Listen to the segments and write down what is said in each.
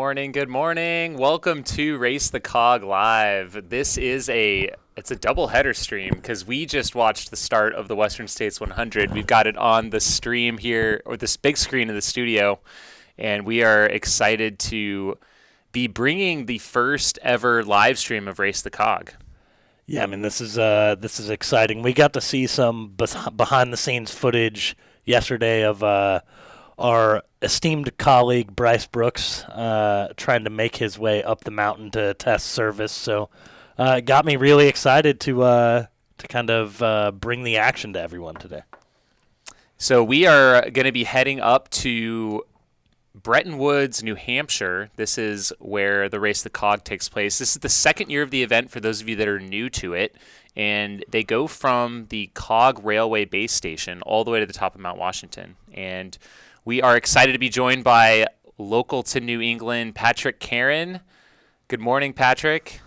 morning. Good morning. Welcome to Race the Cog Live. It's a double header stream because we just watched the start of the Western States 100. We've got it on the stream here, or this big screen in the studio, and we are excited to be bringing the first ever live stream of Race the Cog. Yeah, I mean this is exciting. We got to see some behind the scenes footage yesterday of our esteemed colleague Bryce Brooks trying to make his way up the mountain to test service. So it got me really excited to kind of bring the action to everyone today. So we are going to be heading up to Bretton Woods, New Hampshire. This is where the Race the Cog takes place. This is the second year of the event for those of you that are new to it. And they go from the Cog Railway base station all the way to the top of Mount Washington. And we are excited to be joined by local to New England, Patrick Karen. Good morning, Patrick.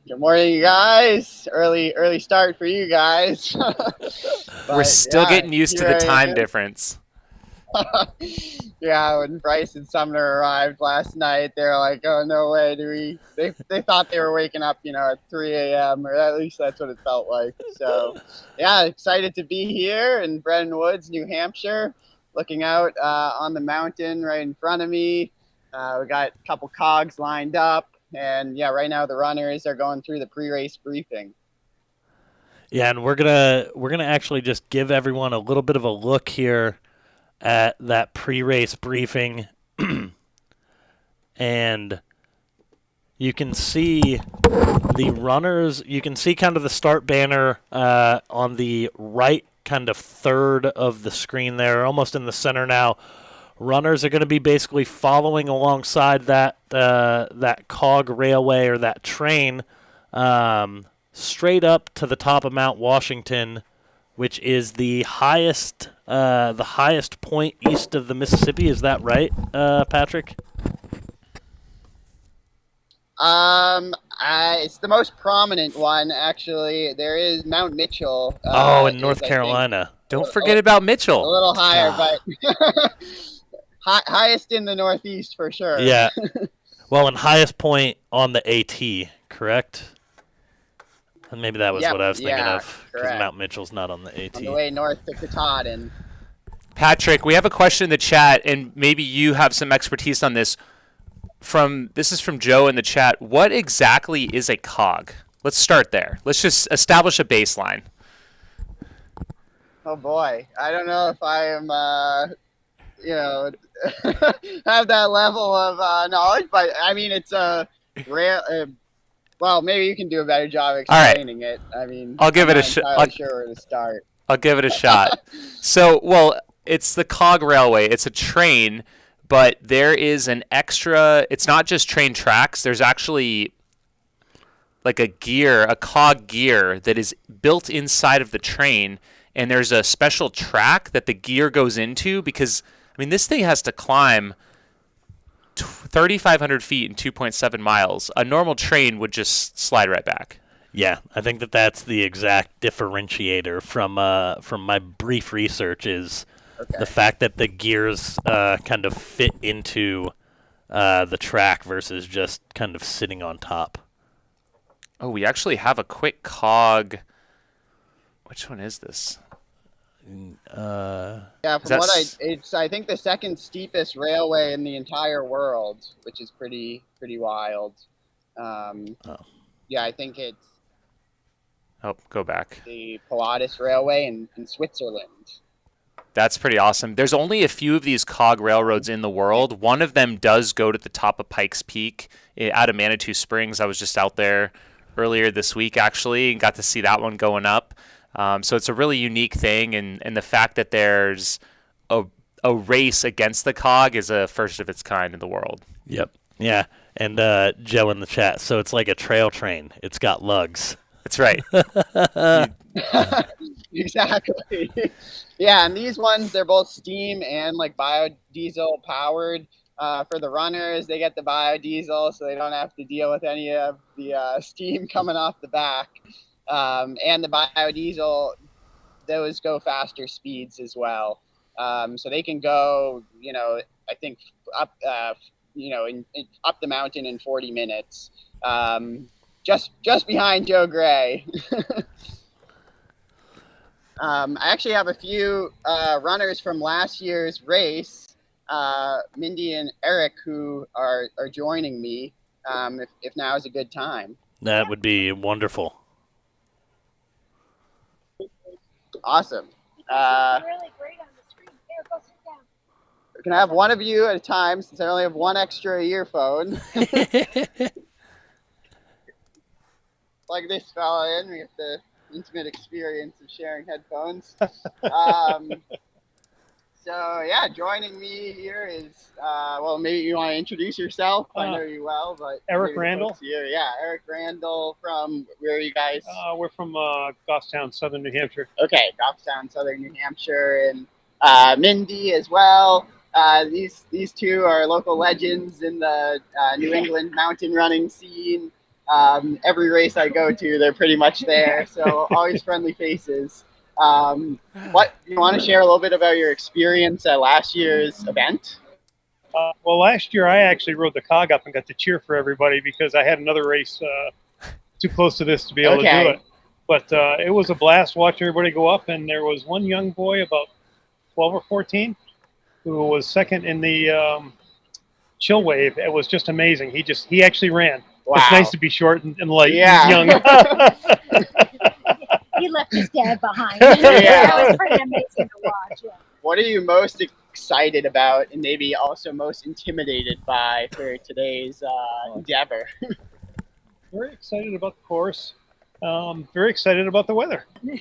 Good morning, you guys. Early start for you guys. We're still getting used to the time difference. Yeah, when Bryce and Sumner arrived last night, they were like, "Oh, no way, They thought they were waking up, at 3 a.m. or at least that's what it felt like. So, yeah, excited to be here in Bretton Woods, New Hampshire, looking out on the mountain right in front of me. We got a couple cogs lined up, and yeah, right now the runners are going through the pre-race briefing. Yeah, and we're gonna actually just give everyone a little bit of a look here at that pre-race briefing, and you can see the runners. You can see kind of the start banner on the right kind of third of the screen there, almost in the center now. Runners are going to be basically following alongside that Cog Railway or that train straight up to the top of Mount Washington, which is the highest point east of the Mississippi. Is that right, Patrick? It's the most prominent one, actually. There is Mount Mitchell. In North Carolina. Don't forget about Mitchell. A little higher, but highest in the Northeast for sure. Yeah. Well, and highest point on the AT, correct? And maybe that was what I was thinking of, because Mount Mitchell's not on the AT. On the way north to Katahdin. Patrick, we have a question in the chat, and maybe you have some expertise on this. This is from Joe in the chat. What exactly is a cog? Let's start there. Let's just establish a baseline. Oh boy, I don't know if I am, have that level of knowledge, but I mean it's a rail. Well, maybe you can do a better job explaining it. I mean, I'll give it a shot. I'm not sure where to start. I'll give it a shot. So, it's the Cog Railway. It's a train, but there is an extra. It's not just train tracks. There's actually like a cog gear that is built inside of the train, and there's a special track that the gear goes into because, I mean, this thing has to climb 3,500 feet and 2.7 miles. A normal train would just slide right back. Yeah, I think that's the exact differentiator from my brief research is the fact that the gears kind of fit into the track versus just kind of sitting on top. Oh, we actually have a quick cog. Which one is this? Yeah, from it's I think the second steepest railway in the entire world, which is pretty wild. Yeah, I think it's go back. The Pilatus Railway in Switzerland. That's pretty awesome. There's only a few of these cog railroads in the world. One of them does go to the top of Pikes Peak out of Manitou Springs. I was just out there earlier this week, actually, and got to see that one going up. So it's a really unique thing, and the fact that there's a race against the cog is a first of its kind in the world. Yep. Yeah, and Joe in the chat. So it's like a trail train. It's got lugs. That's right. Exactly. Yeah, and these ones, they're both steam and like biodiesel powered. For the runners, they get the biodiesel, so they don't have to deal with any of the steam coming off the back. And the biodiesel, those go faster speeds as well. So they can go, I think up up the mountain in 40 minutes. Just behind Joe Gray. I actually have a few runners from last year's race, Mindy and Eric, who are joining me. If now is a good time. That would be wonderful. Awesome. Really great on the screen. Here, go sit down. Can I have one of you at a time since I only have one extra earphone? Like this fella in, we have the intimate experience of sharing headphones. So yeah, joining me here is, well, maybe you want to introduce yourself. I know you well, but Eric Randall. Here. Yeah, Eric Randall. From where are you guys? We're from Goffstown, southern New Hampshire. Okay, Goffstown, southern New Hampshire, and Mindy as well. These two are local legends in the New England mountain running scene. Every race I go to, they're pretty much there. So always friendly faces. What you want to share a little bit about your experience at last year's event? Well, last year I actually rode the Cog up and got to cheer for everybody because I had another race too close to this to be able to do it. But it was a blast watching everybody go up, and there was one young boy about 12 or 14 who was second in the chill wave. It was just amazing. He actually ran. Wow. It's nice to be short and light Yeah. and young. He left his dad behind. Yeah. That was pretty amazing to watch. Yeah. What are you most excited about, and maybe also most intimidated by for today's endeavor? Very excited about the course. Very excited about the weather. You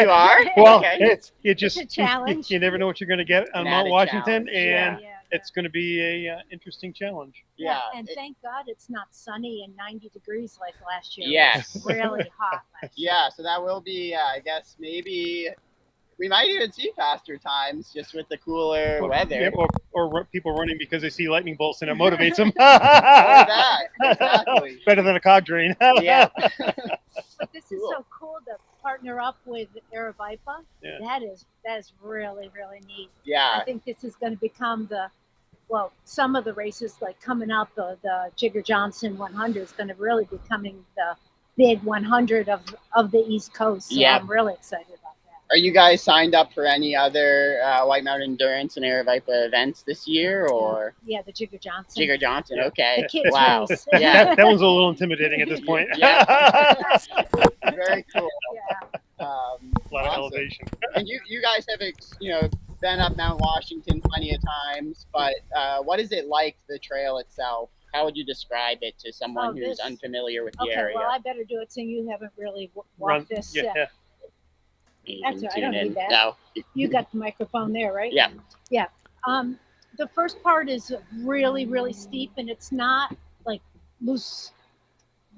are? Well, Okay. it's a challenge. You never know what you're going to get on An Mount added Washington, challenge, and Yeah. it's going to be a interesting challenge. Yeah. And thank God it's not sunny and 90 degrees like last year. Yes. It was really hot last year. Yeah, so that will be, I guess, maybe we might even see faster times just with the cooler weather. Yeah, or people running because they see lightning bolts and it motivates them. Or that, exactly. Better than a cog drain. Yeah. But this is so cool to partner up with Aravaipa. Yeah. That is really, really neat. Yeah. I think this is going to become some of the races like coming up, the Jigger Johnson 100 is going to really be becoming the big 100 of the East Coast. So Yeah. I'm really excited about that. Are you guys signed up for any other White Mountain Endurance and Aravaipa events this year, or? Yeah, the Jigger Johnson. Jigger Johnson, Yeah. okay. The kids Wow. race. Yeah. That one's a little intimidating at this point. Yeah. Very cool. Yeah. A lot of Awesome. elevation. And you guys have, been up Mount Washington plenty of times, but what is it like, the trail itself? How would you describe it to someone who's unfamiliar with the Okay, area? well, I better do it so you haven't really Run. walked this. Yeah. You That's can all right, I don't tune in. need that. No. You got the microphone there, right? Yeah. Yeah. The first part is really, really steep, and it's not like loose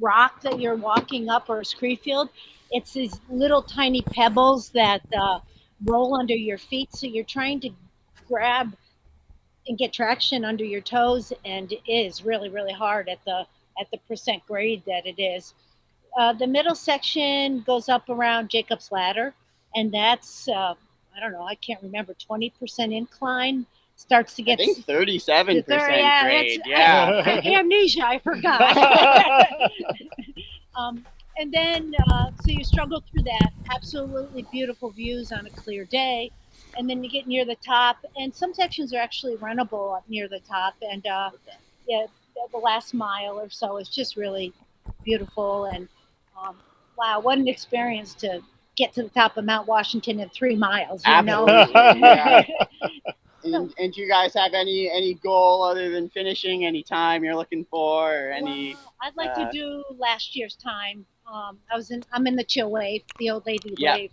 rock that you're walking up or a scree field. It's these little tiny pebbles that roll under your feet, so you're trying to grab and get traction under your toes, and it is really, really hard at the percent grade that it is. The middle section goes up around Jacob's Ladder, and that's I don't know, I can't remember, 20% incline. Starts to I get think 37% yeah, grade. that's- Yeah. amnesia, I forgot. And then so you struggle through that. Absolutely beautiful views on a clear day, and then you get near the top, and some sections are actually runnable up near the top, and yeah, the last mile or so is just really beautiful. And wow, what an experience to get to the top of Mount Washington in 3 miles. You know? Absolutely. Yeah. And do you guys have any goal other than finishing? Any time you're looking for, or any? Well, I'd like to do last year's time. I'm in the chill wave, the old lady Yeah. wave.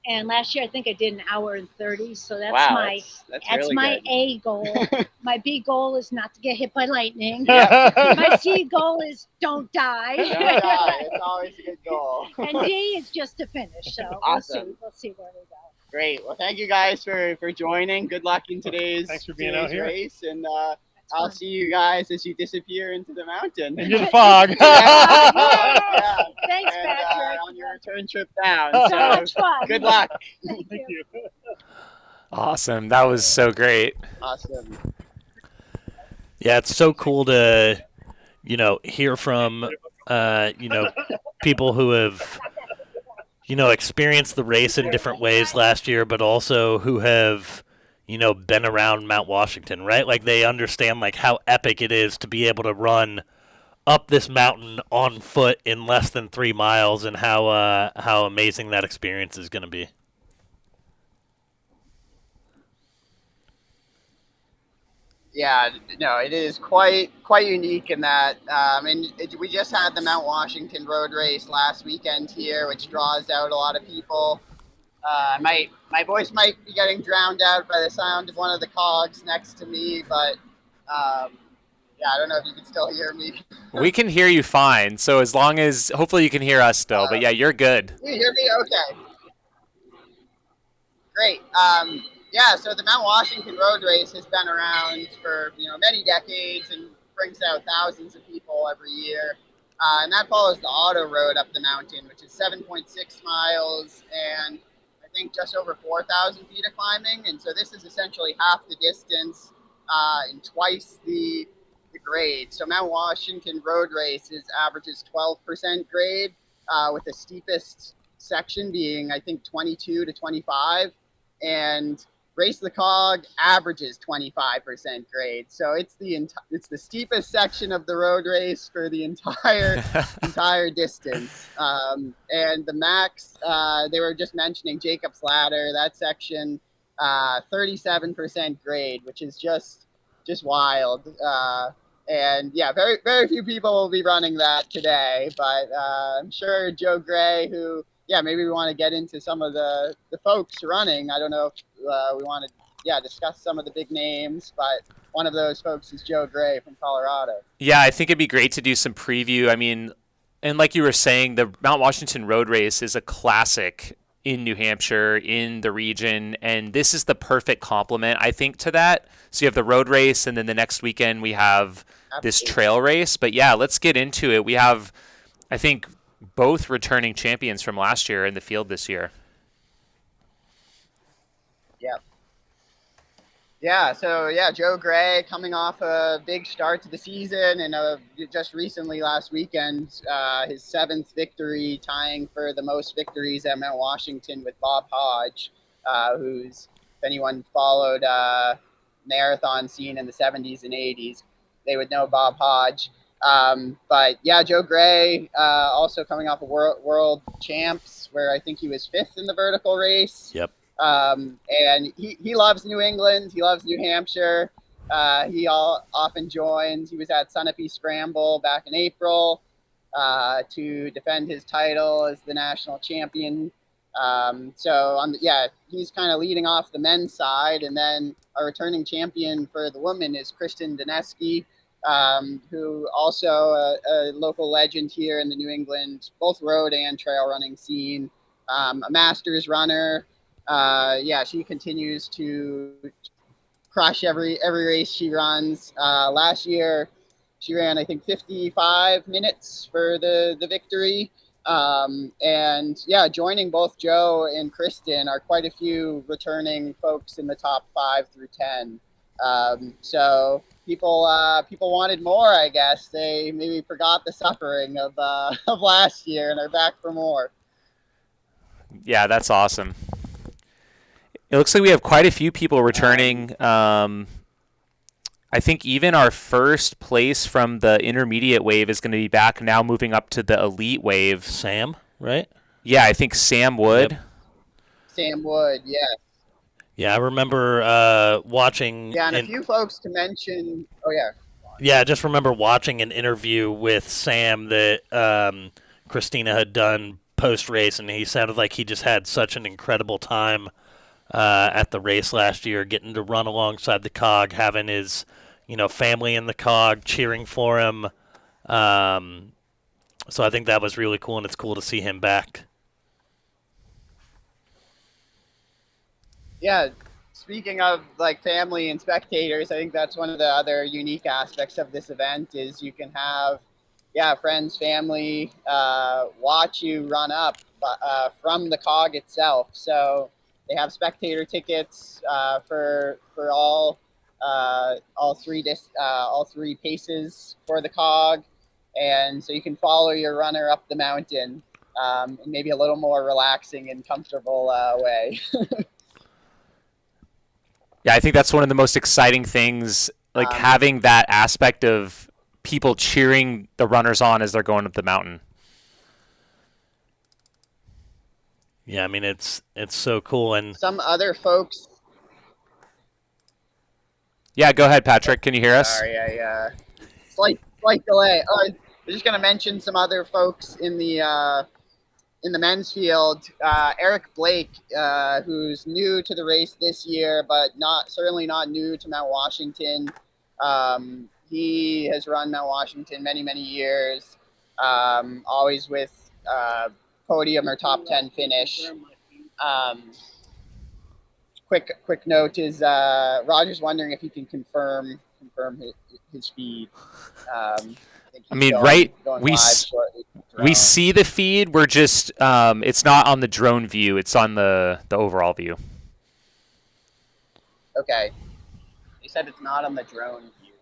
And last year I think I did 1 hour and 30. So that's Wow, that's that's really my good. A goal. My B goal is not to get hit by lightning. Yeah. My C goal is don't die. Don't die. It's always a good goal. And D is just to finish. So Awesome. we'll see where we go. Great. Well, thank you guys for joining. Good luck in today's Thanks for being out here. race, and That's I'll fun. see you guys as you disappear into the mountain. Into the fog. Yeah. Thanks, And Patrick. on your return trip down. So So much fun. good luck. Thank Thank you. you. Awesome. That was so great. Awesome. Yeah, it's so cool to, hear from, people who have, experienced the race in different ways last year, but also who have, been around Mount Washington, right? Like they understand like how epic it is to be able to run up this mountain on foot in less than 3 miles, and how amazing that experience is going to be. Yeah, no, it is quite unique in that. We just had the Mount Washington Road Race last weekend here, which draws out a lot of people. My voice might be getting drowned out by the sound of one of the cogs next to me, but yeah, I don't know if you can still hear me. We can hear you fine. So as long as hopefully you can hear us still. But yeah, you're good. You hear me? Okay, great. Yeah, so the Mount Washington Road Race has been around for many decades and brings out thousands of people every year. And that follows the auto road up the mountain, which is 7.6 miles and I think just over 4,000 feet of climbing. And so this is essentially half the distance and twice the grade. So Mount Washington Road Race averages 12% grade, with the steepest section being I think 22 to 25, and Race the Cog averages 25% grade. So it's the steepest section of the road race for the entire distance. And the max, they were just mentioning Jacob's Ladder, that section, 37% grade, which is just wild. And yeah, very very few people will be running that today, but I'm sure Joe Gray, who maybe we want to get into some of the folks running. I don't know if we want to discuss some of the big names, but one of those folks is Joe Gray from Colorado. Yeah, I think it'd be great to do some preview. I mean, and like you were saying, the Mount Washington Road Race is a classic in New Hampshire, in the region, and this is the perfect complement, I think, to that. So you have the road race, and then the next weekend we have this trail race. But yeah, let's get into it. We have, I think, both returning champions from last year in the field this year. Yeah. Yeah, so Joe Gray coming off a big start to the season, and just recently last weekend, his 7th victory, tying for the most victories at Mount Washington with Bob Hodge, who's, if anyone followed marathon scene in the 70s and 80s, they would know Bob Hodge. But yeah, Joe Gray, also coming off a world champs, where I think he was 5th in the vertical race. Yep. And he loves New England. He loves New Hampshire. He often joins. He was at Sunapee Scramble back in April to defend his title as the national champion. He's kind of leading off the men's side, and then our returning champion for the women is Kristen Daneski, who also a local legend here in the New England, both road and trail running scene, a masters runner. She continues to crush every race she runs. Last year, she ran, I think, 55 minutes for the victory. Joining both Joe and Kristen are quite a few returning folks in the top 5 through 10. So people wanted more, I guess. They maybe forgot the suffering of last year and are back for more. Yeah, that's awesome. It looks like we have quite a few people returning. I think even our first place from the intermediate wave is going to be back now, moving up to the elite wave. Sam, right? Yeah, I think Sam Wood. Yep. Sam Wood, yes. Yeah, I remember watching. Yeah, and a few folks to mention. Oh, yeah. Yeah, I just remember watching an interview with Sam that Christina had done post-race, and he sounded like he just had such an incredible time at the race last year, getting to run alongside the Cog, having his family in the Cog cheering for him. So I think that was really cool, and it's cool to see him back. Yeah, speaking of family and spectators, I think that's one of the other unique aspects of this event is you can have friends, family watch you run up from the Cog itself. So they have spectator tickets for all all three paces for the Cog, and so you can follow your runner up the mountain in maybe a little more relaxing and comfortable way. Yeah, I think that's one of the most exciting things, like having that aspect of people cheering the runners on as they're going up the mountain. Yeah, I mean it's so cool. And some other folks. Yeah, go ahead, Patrick. Can you hear us? Sorry, slight delay. I'm just gonna mention some other folks in the men's field. Eric Blake, who's new to the race this year, but certainly not new to Mount Washington. He has run Mount Washington many years, always with podium or top 10 finish. Quick note is Roger's wondering if he can confirm his feed. I mean, we see the feed. We're just it's not on the drone view. It's on the overall view. Okay. He said it's not on the drone view.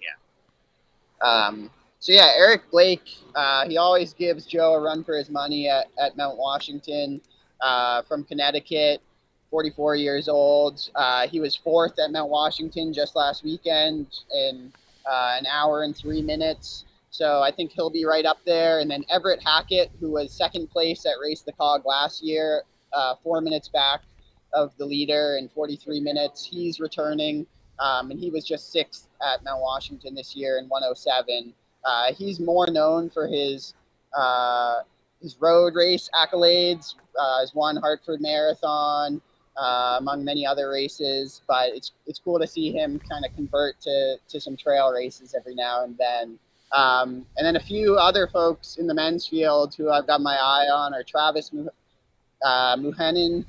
Yeah. So yeah, Eric Blake, he always gives Joe a run for his money at Mount Washington, from Connecticut, 44 years old. He was fourth at Mount Washington just last weekend in an hour and 3 minutes. So I think he'll be right up there. And then Everett Hackett, who was second place at Race the Cog last year, 4 minutes back of the leader in 43 minutes. He's returning, and he was just sixth at Mount Washington this year in 1:07. He's more known for his road race accolades. He's won Hartford Marathon, among many other races, but it's cool to see him kind of convert to some trail races every now and then. And then a few other folks in the men's field who I've got my eye on are Travis Muhanin.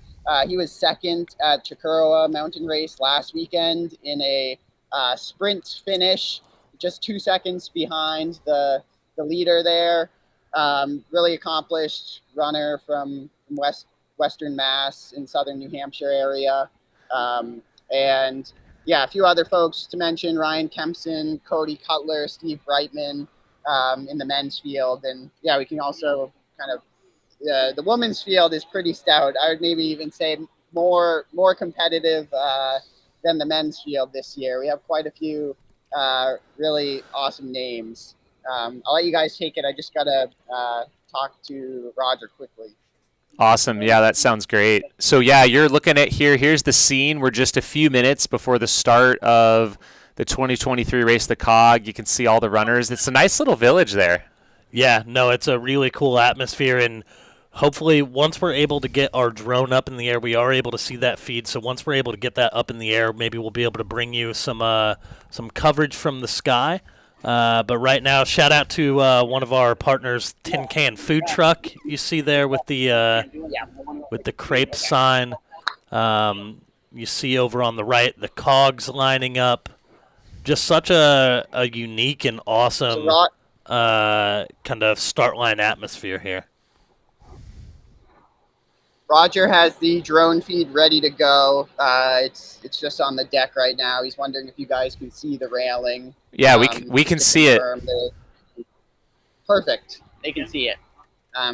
He was second at Chikurowa Mountain Race last weekend in a sprint finish, just 2 seconds behind the leader there. Really accomplished runner from Western Mass in southern New Hampshire area. And yeah, a few other folks to mention: Ryan Kempson, Cody Cutler, Steve Brightman in the men's field. And yeah, we can also kind of the women's field is pretty stout. I would maybe even say more competitive than the men's field this year. We have quite a few really awesome names. I'll let you guys take it. I just gotta talk to Roger quickly. Awesome. Yeah, that sounds great. So yeah, you're looking at here's the scene. We're just a few minutes before the start of the 2023 Race the Cog. You can see all the runners. It's a nice little village there. Yeah, no, it's a really cool atmosphere, and hopefully once we're able to get our drone up in the air, we are able to see that feed. So once we're able to get that up in the air, maybe we'll be able to bring you some coverage from the sky. But right now, shout out to one of our partners, Tin Can Food Truck. You see there with the crepe sign. You see over on the right the cogs lining up. Just such a unique and awesome kind of start line atmosphere here. Roger has the drone feed ready to go. It's just on the deck right now. He's wondering if you guys can see the railing. Yeah, we can see it. Perfect. They can see it.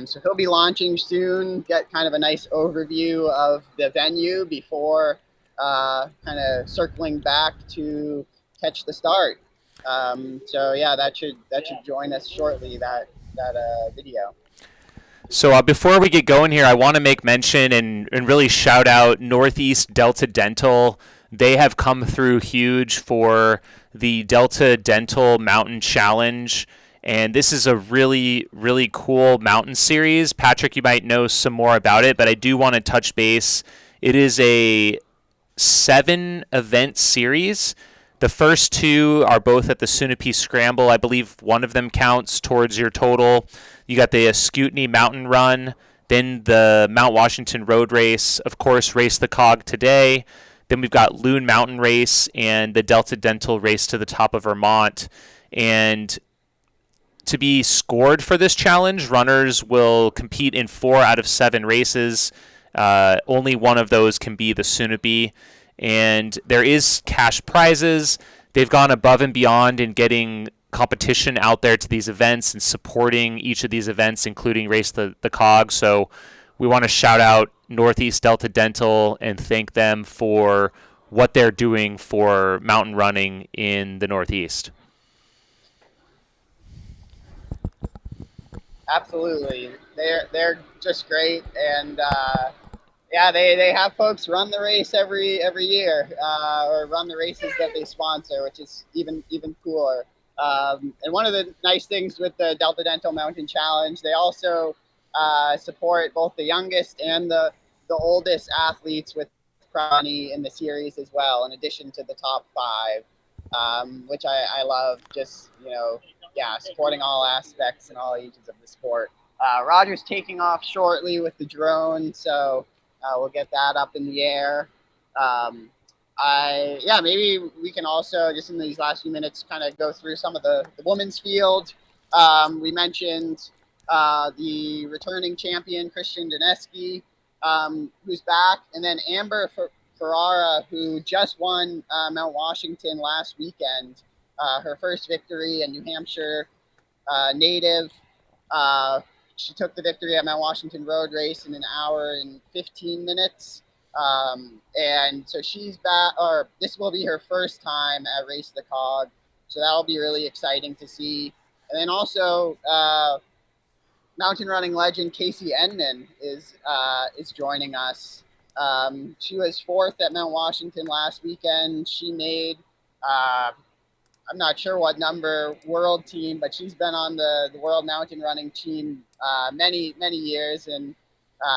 So he'll be launching soon. Get kind of a nice overview of the venue before kind of circling back to catch the start. So yeah, that should join us shortly. That video. So before we get going here, I want to make mention and really shout out Northeast Delta Dental. They have come through huge for the Delta Dental Mountain Challenge. And this is a really, really cool mountain series. Patrick, you might know some more about it, but I do want to touch base. It is a 7-event series. The first 2 are both at the Sunapee Scramble. I believe one of them counts towards your total. You got the Ascutney Mountain Run, then the Mount Washington Road Race, of course, Race the Cog today. Then we've got Loon Mountain Race and the Delta Dental Race to the top of Vermont. And to be scored for this challenge, runners will compete in 4 out of 7 races. Only one of those can be the Sunapee. and there is cash prizes. They've gone above and beyond in getting competition out there to these events and supporting each of these events, including Race the Cog. So we want to shout out Northeast Delta Dental and thank them for what they're doing for mountain running in the Northeast. Absolutely, they're just great, and yeah, they have folks run the race every year, or run the races that they sponsor, which is even cooler. And one of the nice things with the Delta Dental Mountain Challenge, they also support both the youngest and the oldest athletes with money in the series as well, in addition to the top 5, which I love. Just, yeah, supporting all aspects and all ages of the sport. Roger's taking off shortly with the drone, so we'll get that up in the air. Maybe we can also, just in these last few minutes, kind of go through some of the women's field. We mentioned the returning champion, Christian Daneski, who's back, and then Amber Ferrara, who just won Mount Washington last weekend, her first victory, a New Hampshire native. She took the victory at Mount Washington Road Race in 1 hour and 15 minutes. And so she's back, or this will be her first time at Race the Cog. So that'll be really exciting to see. And then also, mountain running legend Casey Enman is joining us. She was 4th at Mount Washington last weekend. She made, I'm not sure what number world team, but she's been on the world mountain running team many years, and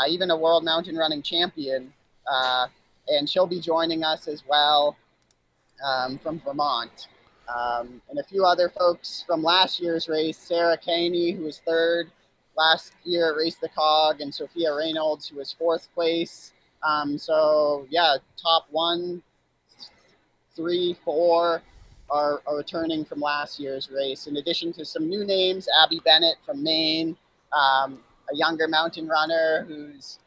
even a world mountain running champion. And she'll be joining us as well, from Vermont. And a few other folks from last year's race, Sarah Caney, who was 3rd last year at Race the Cog, and Sophia Reynolds, who was 4th place. So yeah, top 1, 3, 4 are returning from last year's race, in addition to some new names. Abby Bennett from Maine, a younger mountain runner who's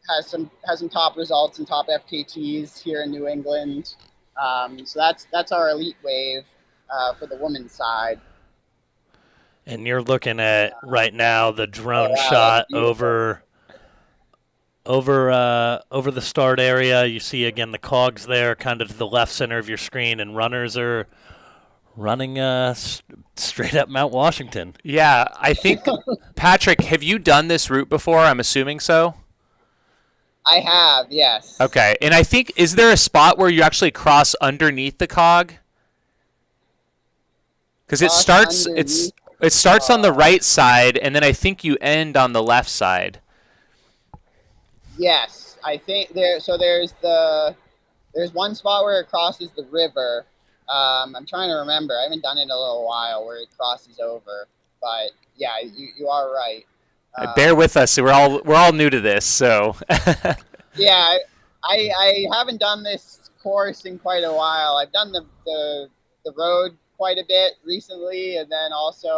has some top results and top FKTs here in New England. So that's our elite wave for the women's side. And you're looking at right now the drone shot over the start area. You see again the cogs there, kind of to the left center of your screen, and runners are running straight up Mount Washington. Yeah, I think Patrick, have you done this route before? I'm assuming so. I have, yes. Okay, and I think, is there a spot where you actually cross underneath the cog? Because it starts on the right side, and then I think you end on the left side. Yes, I think there's one spot where it crosses the river. I'm trying to remember. I haven't done it in a little while where it crosses over, but yeah, you are right. Bear with us. We're all new to this, so. Yeah, I haven't done this course in quite a while. I've done the road quite a bit recently, and then also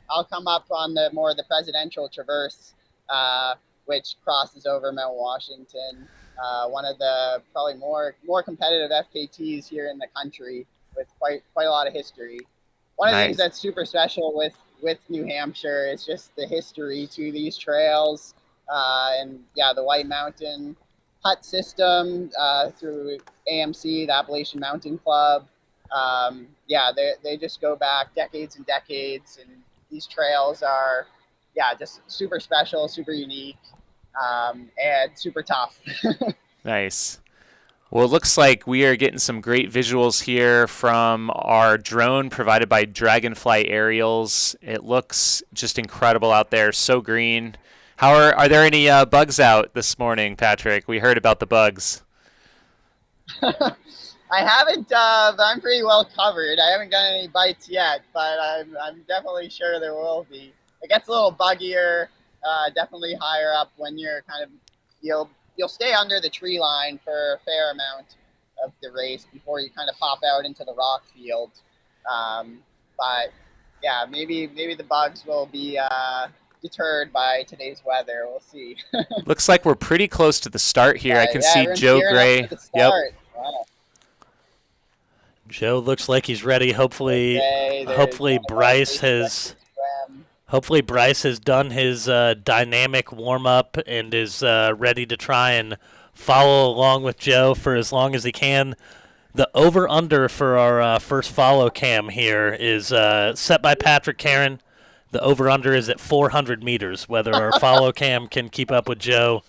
I'll come up on the presidential traverse, which crosses over Mount Washington. One of the probably more competitive FKTs here in the country, with quite a lot of history. One of the things that's super special with New Hampshire is just the history to these trails, and yeah, the White Mountain hut system through AMC, the Appalachian Mountain Club. They just go back decades and decades, and these trails are just super special, super unique, and super tough. Nice. Well, it looks like we are getting some great visuals here from our drone provided by Dragonfly Aerials. It looks just incredible out there, so green. Are there any bugs out this morning, Patrick? We heard about the bugs. I haven't, but I'm pretty well covered. I haven't gotten any bites yet, but I'm definitely sure there will be. It gets a little buggier, definitely higher up when you're kind of, you'll stay under the tree line for a fair amount of the race before you kind of pop out into the rock field. But yeah, maybe the bugs will be deterred by today's weather. We'll see. Looks like we're pretty close to the start here. I can Yeah, see everyone's Joe gearing up Gray. for the Yep. start. Wow. Joe looks like he's ready. Hopefully, Okay, there's hopefully one of our Bryce race has. swim. Hopefully Bryce has done his dynamic warm-up and is ready to try and follow along with Joe for as long as he can. The over-under for our first follow cam here is set by Patrick Karen. The over-under is at 400 meters, whether our follow cam can keep up with Joe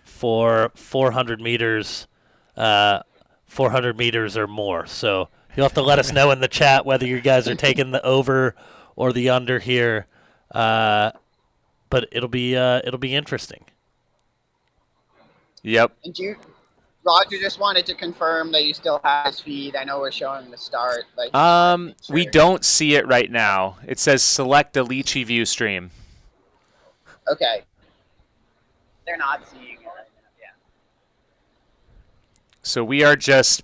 for 400 meters, 400 meters or more. So you'll have to let us know in the chat whether you guys are taking the over or the under here. But it'll be interesting. Yep. And Roger just wanted to confirm that you still have his feed. I know we're showing the start. Like, We don't see it right now. It says select a Lychee view stream. Okay. They're not seeing it. Yeah. So we are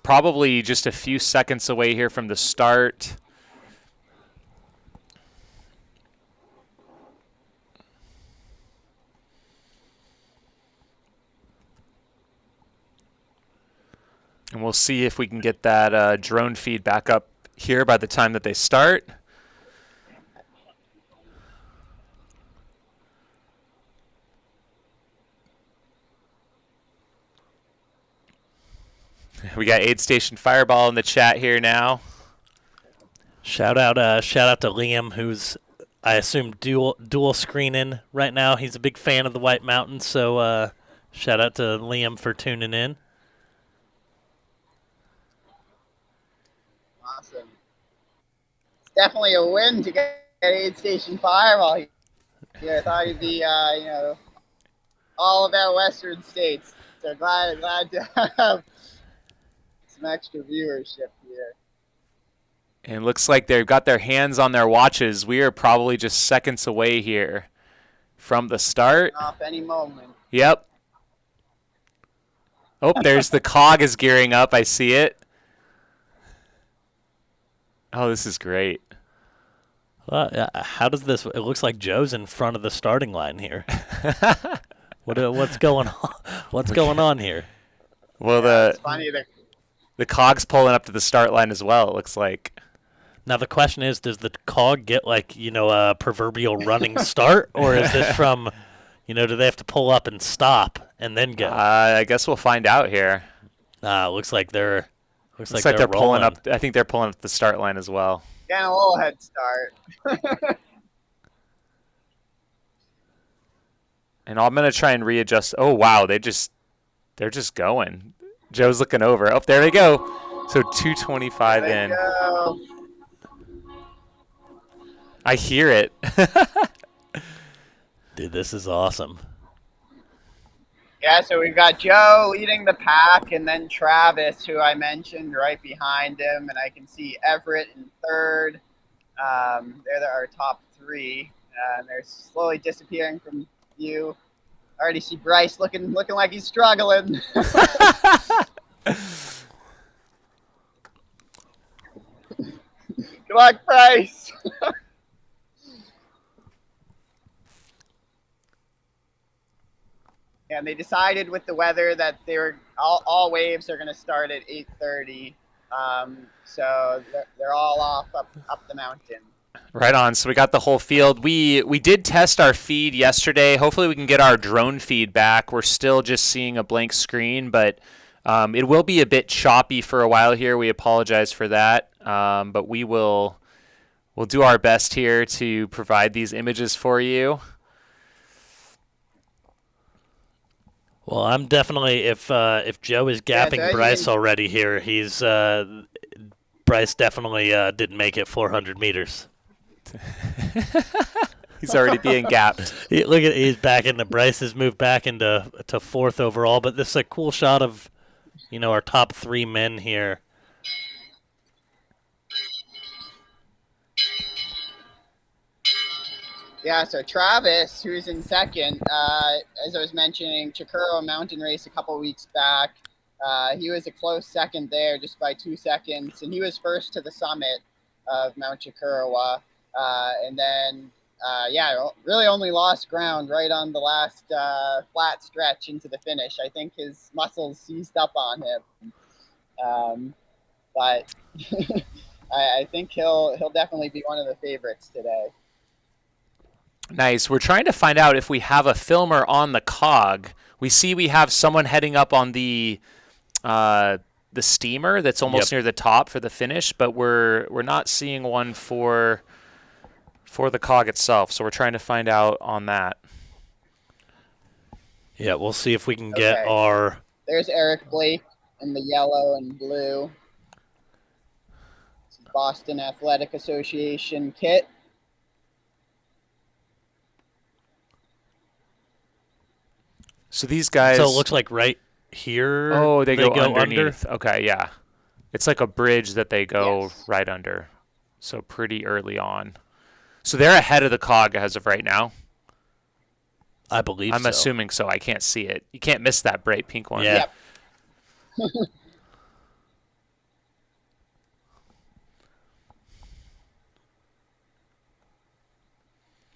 probably just a few seconds away here from the start. And we'll see if we can get that drone feed back up here by the time that they start. We got Aid Station Fireball in the chat here now. Shout out to Liam, who's I assume dual screening right now. He's a big fan of the White Mountains, so shout out to Liam for tuning in. Awesome. It's definitely a win to get Aid Station Fireball here. I thought he'd be, all about Western states. So glad to have some extra viewership here. And it looks like they've got their hands on their watches. We are probably just seconds away here from the start. Off any moment. Yep. Oh, there's the cog is gearing up. I see it. Oh, this is great. How does this? It looks like Joe's in front of the starting line here. What's going on? What's going on here? Well, Yeah, it's funny. the cog's pulling up to the start line as well. It looks like. Now the question is, does the cog get a proverbial running start, or is this from, do they have to pull up and stop and then go? I guess we'll find out here. Looks like they're They're pulling rolling. up. I think they're pulling up the start line as well. Getting a little head start. And I'm gonna try and readjust. Oh wow, they're just going. Joe's looking over. Oh, there they go. So 2:25 in. Go. I hear it. Dude, this is awesome. Yeah, so we've got Joe leading the pack, and then Travis, who I mentioned, right behind him, and I can see Everett in third. They're our top three, and they're slowly disappearing from view. I already see Bryce looking like he's struggling. Good luck, Bryce. And they decided with the weather that they were all waves are going to start at 8:30. So they're all off up the mountain. Right on. So we got the whole field. We did test our feed yesterday. Hopefully we can get our drone feed back. We're still just seeing a blank screen, but it will be a bit choppy for a while here. We apologize for that, but we'll do our best here to provide these images for you. Well, I'm definitely if Joe is gapping so Bryce already here, he's Bryce definitely didn't make it 400 meters. He's already being gapped. Look at he's back into Bryce has moved back into fourth overall, but this is a cool shot of our top three men here. Yeah, so Travis, who's in second, as I was mentioning, Chikuro Mountain Race a couple weeks back. He was a close second there, just by 2 seconds, and he was first to the summit of Mount Chikurowa. And then yeah, really only lost ground right on the last flat stretch into the finish. I think his muscles seized up on him, but I think he'll definitely be one of the favorites today. Nice. We're trying to find out if we have a filmer on the cog. We see we have someone heading up on the steamer that's almost near the top for the finish, but we're not seeing one for the cog itself. So we're trying to find out on that. Yeah, we'll see if we can get our. There's Eric Blake in the yellow and blue. This is Boston Athletic Association kit. So these guys. So it looks like right here. Oh, they go underneath. Under. Okay, yeah. It's like a bridge that they go right under. So pretty early on. So they're ahead of the cog as of right now. I believe I'm assuming so. I can't see it. You can't miss that bright pink one. Yeah. Yep.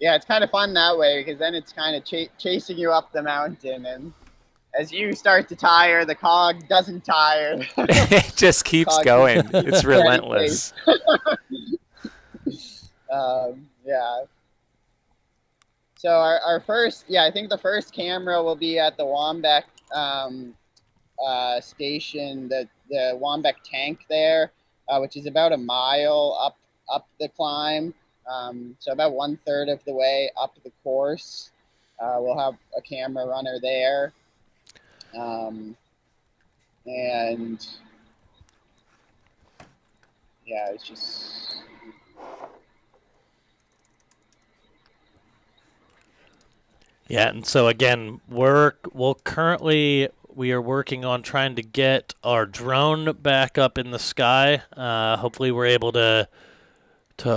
Yeah, it's kind of fun that way because then it's kind of chasing you up the mountain, and as you start to tire, the cog doesn't tire. It just keeps going. It's relentless. Yeah. So our first, I think the first camera will be at the Wambeck station, the Wambeck tank there, which is about a mile up the climb. So about 1/3 of the way up the course, we'll have a camera runner there. And yeah, it's just. Yeah, and so again, we are working on trying to get our drone back up in the sky. Hopefully we're able to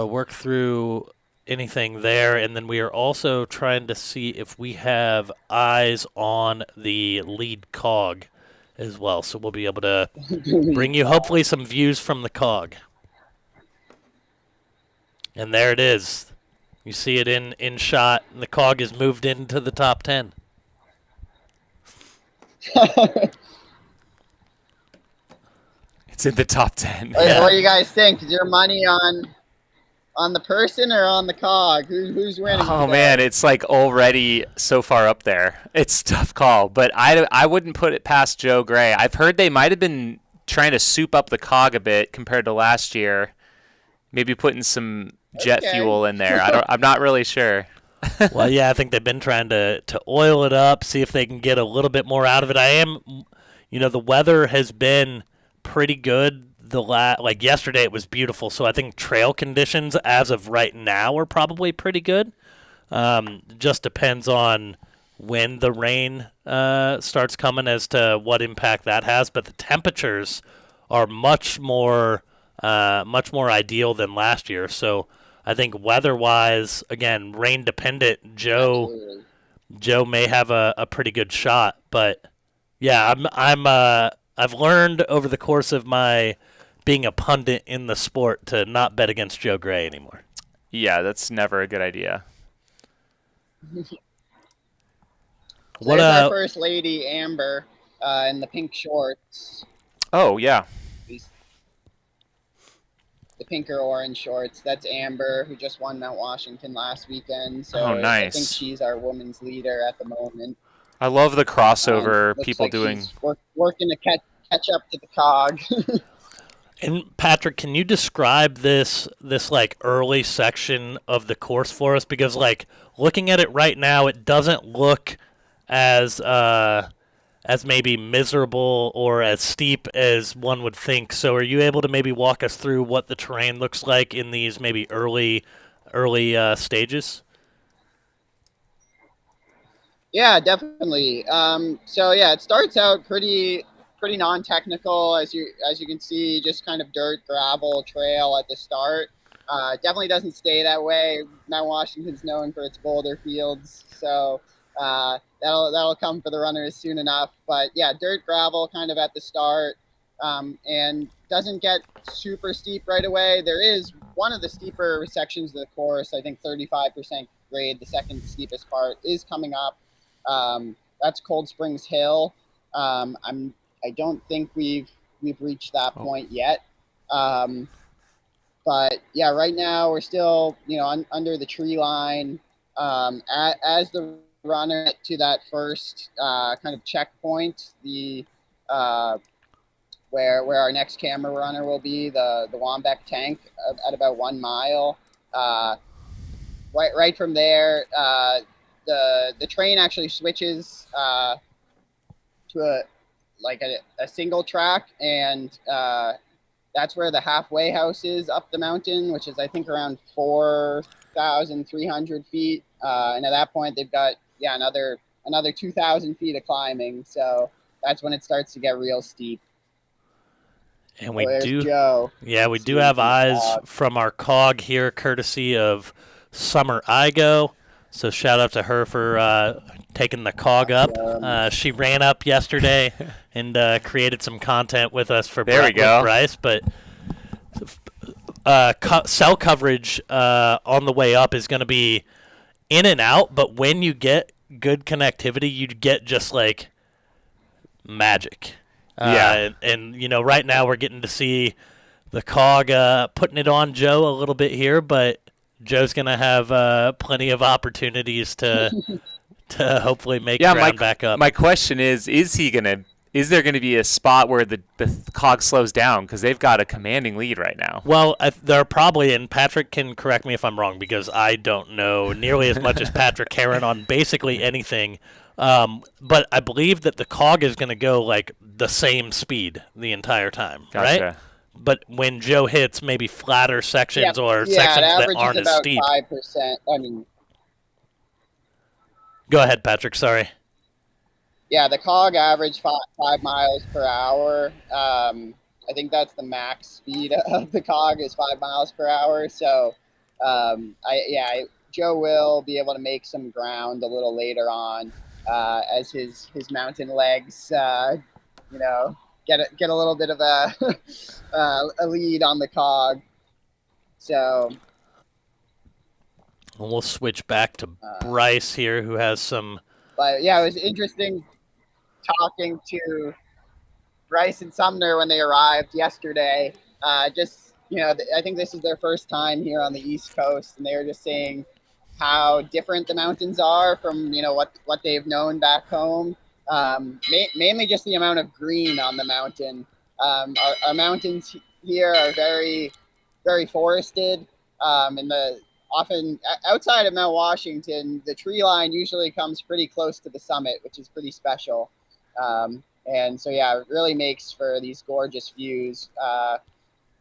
work through anything there, and then we are also trying to see if we have eyes on the lead cog as well. So we'll be able to bring you hopefully some views from the cog. And there it is. You see it in shot, and the cog is moved into the top 10. It's in the top 10. What do you guys think? Is your money on the person or on the cog? Who's winning? Oh man, it's like already so far up there. It's a tough call, but I wouldn't put it past Joe Gray. I've heard they might have been trying to soup up the cog a bit compared to last year. Maybe putting some jet fuel in there. I'm not really sure. Well, yeah, I think they've been trying to oil it up, see if they can get a little bit more out of it. The weather has been pretty good. Like yesterday, it was beautiful. So I think trail conditions as of right now are probably pretty good. Just depends on when the rain starts coming as to what impact that has. But the temperatures are much more ideal than last year. So I think weather-wise, again, rain-dependent, Joe may have a pretty good shot. But yeah, I've learned over the course of my being a pundit in the sport to not bet against Joe Gray anymore. Yeah, that's never a good idea. There's our first lady, Amber, in the pink shorts. Oh, yeah. The pink or orange shorts. That's Amber, who just won Mount Washington last weekend. So oh, nice. I think she's our women's leader at the moment. I love the crossover people like doing. She's working to catch up to the cog. And Patrick, can you describe this like early section of the course for us? Because like looking at it right now, it doesn't look as maybe miserable or as steep as one would think. So are you able to maybe walk us through what the terrain looks like in these maybe early stages? Yeah, definitely. So yeah, it starts out pretty non-technical, as you can see, just kind of dirt, gravel, trail at the start. Definitely doesn't stay that way. Mount Washington's known for its boulder fields, so that'll come for the runners soon enough. But yeah, dirt, gravel kind of at the start, and doesn't get super steep right away. There is one of the steeper sections of the course, I think 35% grade, the second steepest part, is coming up. That's Cold Springs Hill. I don't think we've reached that point yet. But yeah, right now we're still, under the tree line. As the runner to that first kind of checkpoint, the where our next camera runner will be, the Wambeck tank at about 1 mile. Right from there, the train actually switches to a single track, and that's where the halfway house is up the mountain, which is I think around 4,300 feet. And at that point, they've got another 2,000 feet of climbing. So that's when it starts to get real steep. And we Joe. Yeah, we do have eyes from our cog here, courtesy of Summer Igo. So shout out to her for taking the cog up. She ran up yesterday and created some content with us for Bryce. But cell coverage on the way up is going to be in and out. But when you get good connectivity, you get just like magic. And right now we're getting to see the cog putting it on Joe a little bit here, but Joe's going to have plenty of opportunities to hopefully make ground back up. My question is there going to be a spot where the cog slows down? Because they've got a commanding lead right now. Well, there are probably, and Patrick can correct me if I'm wrong, because I don't know nearly as much as Patrick Heron on basically anything. But I believe that the cog is going to go like the same speed the entire time, Gotcha. Right? But when Joe hits maybe flatter sections or sections that aren't as steep. 5%. Go ahead, Patrick. Sorry. Yeah, the cog average 5 miles per hour. I think that's the max speed of the cog is 5 miles per hour. So, Joe will be able to make some ground a little later on as his mountain legs, get a little bit of a lead on the cog. So we'll switch back to Bryce here, who has some. But yeah, it was interesting talking to Bryce and Sumner when they arrived yesterday. I think this is their first time here on the East Coast, and they were just saying how different the mountains are from what they've known back home. Mainly just the amount of green on the mountain. Our mountains here are very, very forested. Often outside of Mount Washington, the tree line usually comes pretty close to the summit, which is pretty special. And so, it really makes for these gorgeous views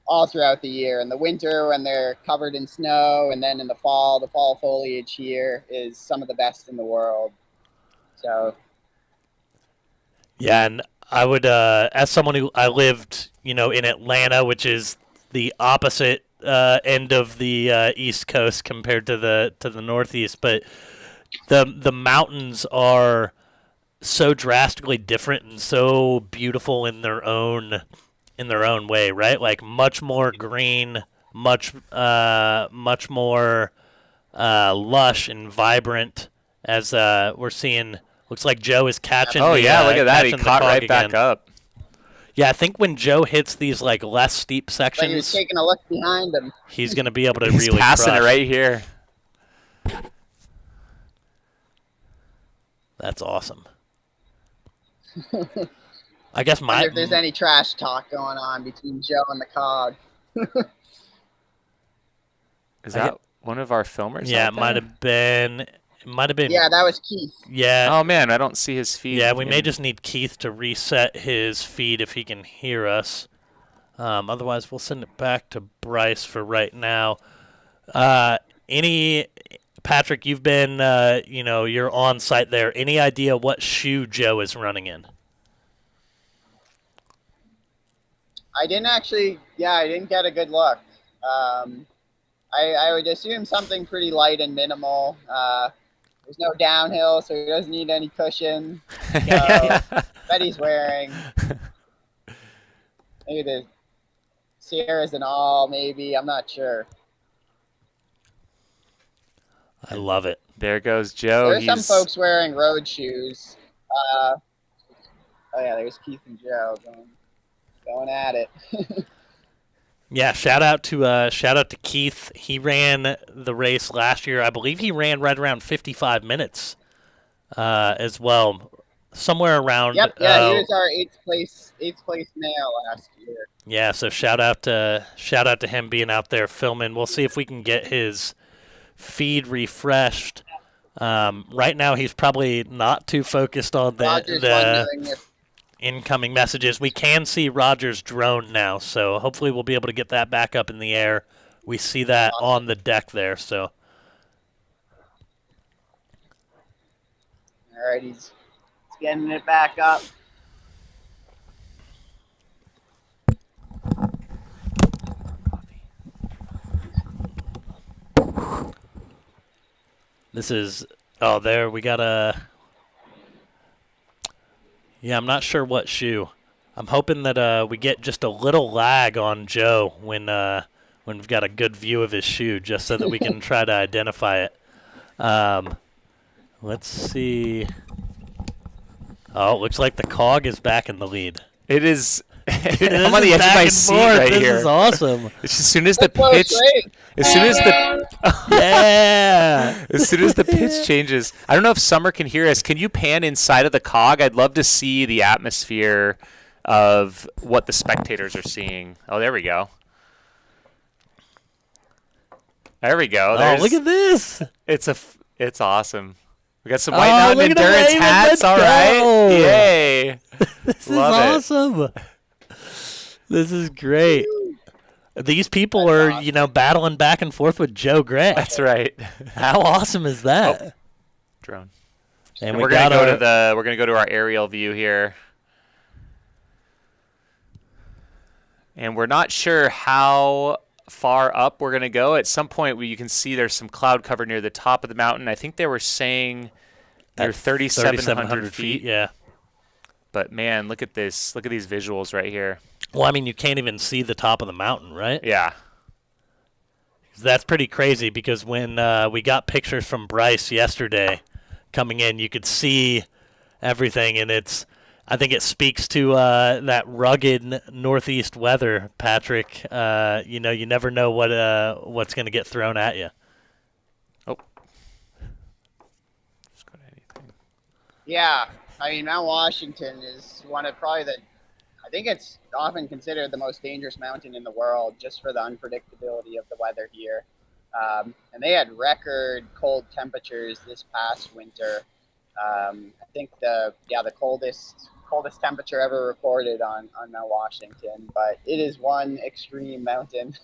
all throughout the year. In the winter, when they're covered in snow, and then in the fall foliage here is some of the best in the world. So. Yeah, and I would, as someone who I lived, in Atlanta, which is the opposite end of the East Coast compared to the Northeast, but the mountains are so drastically different and so beautiful in their own way, right? Like much more green, much more lush and vibrant, as we're seeing. Looks like Joe is catching. Oh, look at that. He caught right again. Back up. Yeah, I think when Joe hits these like less steep sections, like he was taking a look behind him. He's going to be able to He's really passing crush. It right here. That's awesome. I guess I wonder if there's any trash talk going on between Joe and the cog. Is that one of our filmers? Yeah, it might have been. Yeah, that was Keith. Yeah. Oh man, I don't see his feed. Yeah, we may just need Keith to reset his feed if he can hear us. Otherwise, we'll send it back to Bryce for right now. Patrick, you've been, you're on site there. Any idea what shoe Joe is running in? I didn't get a good look. I would assume something pretty light and minimal. There's no downhill, so he doesn't need any cushion. So, bet he's wearing maybe the Sierras and all, maybe. I'm not sure. I love it. There goes Joe. There's some folks wearing road shoes. Oh yeah, there's Keith and Joe going at it. Yeah, shout out to Keith. He ran the race last year. I believe he ran right around 55 minutes as well, somewhere around. Yep, yeah, he was our eighth place male last year. Yeah, so shout out to him being out there filming. We'll see if we can get his feed refreshed. Right now, he's probably not too focused on the incoming messages. We can see Roger's drone now, so hopefully we'll be able to get that back up in the air. We see that on the deck there. So, all right, he's getting it back up. this is there we got a. Yeah, I'm not sure what shoe. I'm hoping that we get just a little lag on Joe when we've got a good view of his shoe, just so that we can try to identify it. Let's see. Oh, it looks like the Cog is back in the lead. It is. Dude, I'm on the edge of my seat right this here. This is awesome. As soon as the pitch, as soon as the pitch changes, I don't know if Summer can hear us. Can you pan inside of the Cog? I'd love to see the atmosphere of what the spectators are seeing. Oh, there we go. There we go. Oh, look at this! It's awesome. We got some White Mountain Endurance hats. Let's all go. right, yay! This Love is awesome. This is great. These people are, battling back and forth with Joe Gray. That's right. How awesome is that? Oh, drone. And we're gonna go to our aerial view here, and we're not sure how far up we're gonna go. At some point, you can see there's some cloud cover near the top of the mountain. I think they were saying they're 3,700 feet. Yeah. But man, look at this! Look at these visuals right here. Well, I mean, you can't even see the top of the mountain, right? Yeah. That's pretty crazy because when we got pictures from Bryce yesterday coming in, you could see everything, and I think it speaks to that rugged northeast weather, Patrick. You never know what's going to get thrown at you. Oh. Just go to anything. Yeah, I mean, Mount Washington is one of I think it's often considered the most dangerous mountain in the world just for the unpredictability of the weather here. And they had record cold temperatures this past winter. I think the coldest temperature ever recorded on Mount Washington, but it is one extreme mountain.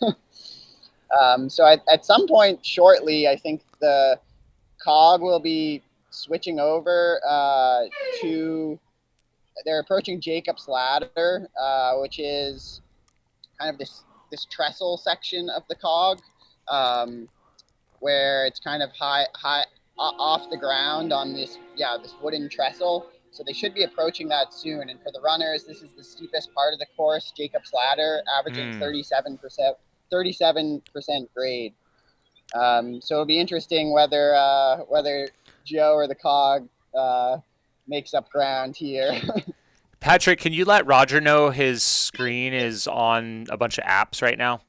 So at some point shortly, I think the Cog will be switching over to. They're approaching Jacob's Ladder, which is kind of this trestle section of the Cog, where it's kind of high off the ground on this wooden trestle. So they should be approaching that soon. And for the runners, this is the steepest part of the course, Jacob's Ladder, averaging 37% grade. So it'll be interesting whether Joe or the Cog makes up ground here. Patrick, can you let Roger know his screen is on a bunch of apps right now?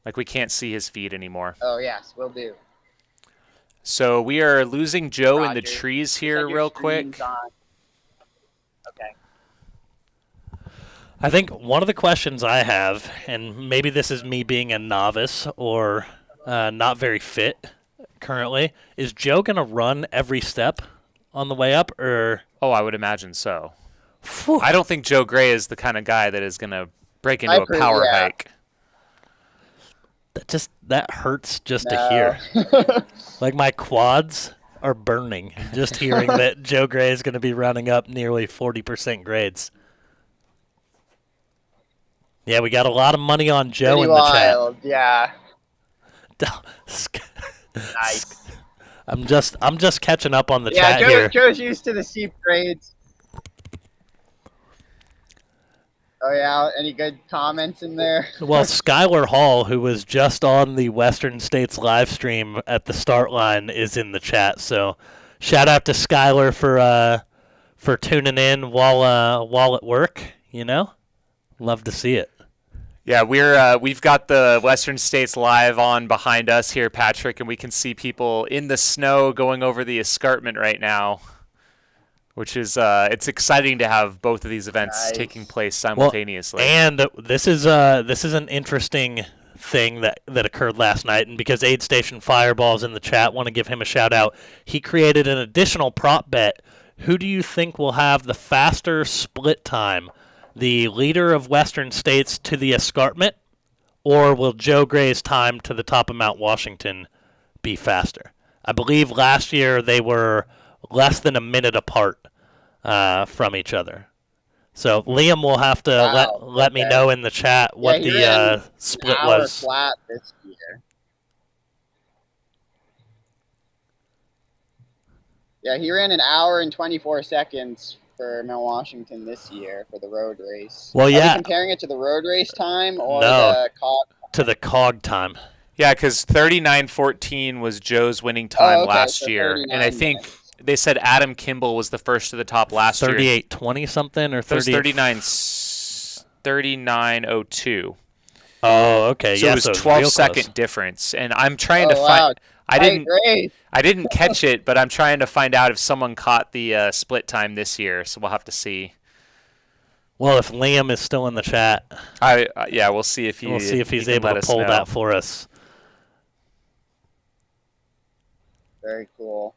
Like we can't see his feed anymore. Oh yes, will do. So we are losing Joe Roger, in the trees here real quick. Okay. I think one of the questions I have, and maybe this is me being a novice or not very fit currently, is Joe going to run every step on the way up? Or Oh, I would imagine so. I don't think Joe Gray is the kind of guy that is going to break into a power hike. That hurts just to hear. Like my quads are burning just hearing that Joe Gray is going to be running up nearly 40% grades. Yeah, we got a lot of money on Joe Pretty in the wild, chat. Yeah. Nice. I'm just catching up on the chat here. Joe's used to the steep grades. Oh yeah, any good comments in there? Well, Skylar Hall, who was just on the Western States live stream at the start line, is in the chat. So, shout out to Skylar for tuning in while at work. Love to see it. Yeah, we've got the Western States live on behind us here, Patrick, and we can see people in the snow going over the escarpment right now, which is it's exciting to have both of these events taking place simultaneously. Well, and this is an interesting thing that occurred last night, and because Aid Station Fireball's in the chat, want to give him a shout out. He created an additional prop bet. Who do you think will have the faster split time? The leader of Western States to the escarpment, or will Joe Gray's time to the top of Mount Washington be faster? I believe last year they were less than a minute apart from each other. So Liam will have to let me know in the chat what the split was. Flat this year. Yeah, he ran an hour and 24 seconds for Mount Washington this year for the road race. Well, yeah. Are we comparing it to the road race time or No, the Cog? To the Cog time. Yeah, because 39:14 was Joe's winning time last year, and I think they said Adam Kimball was the first to the top last year. 38:20 something or 30? 39:02. Oh, okay. So yeah, it was so 12-second difference, and I'm trying to find. I didn't catch it, but I'm trying to find out if someone caught the split time this year. So we'll have to see. Well, if Liam is still in the chat, we'll see if he's able to pull that for us. Very cool.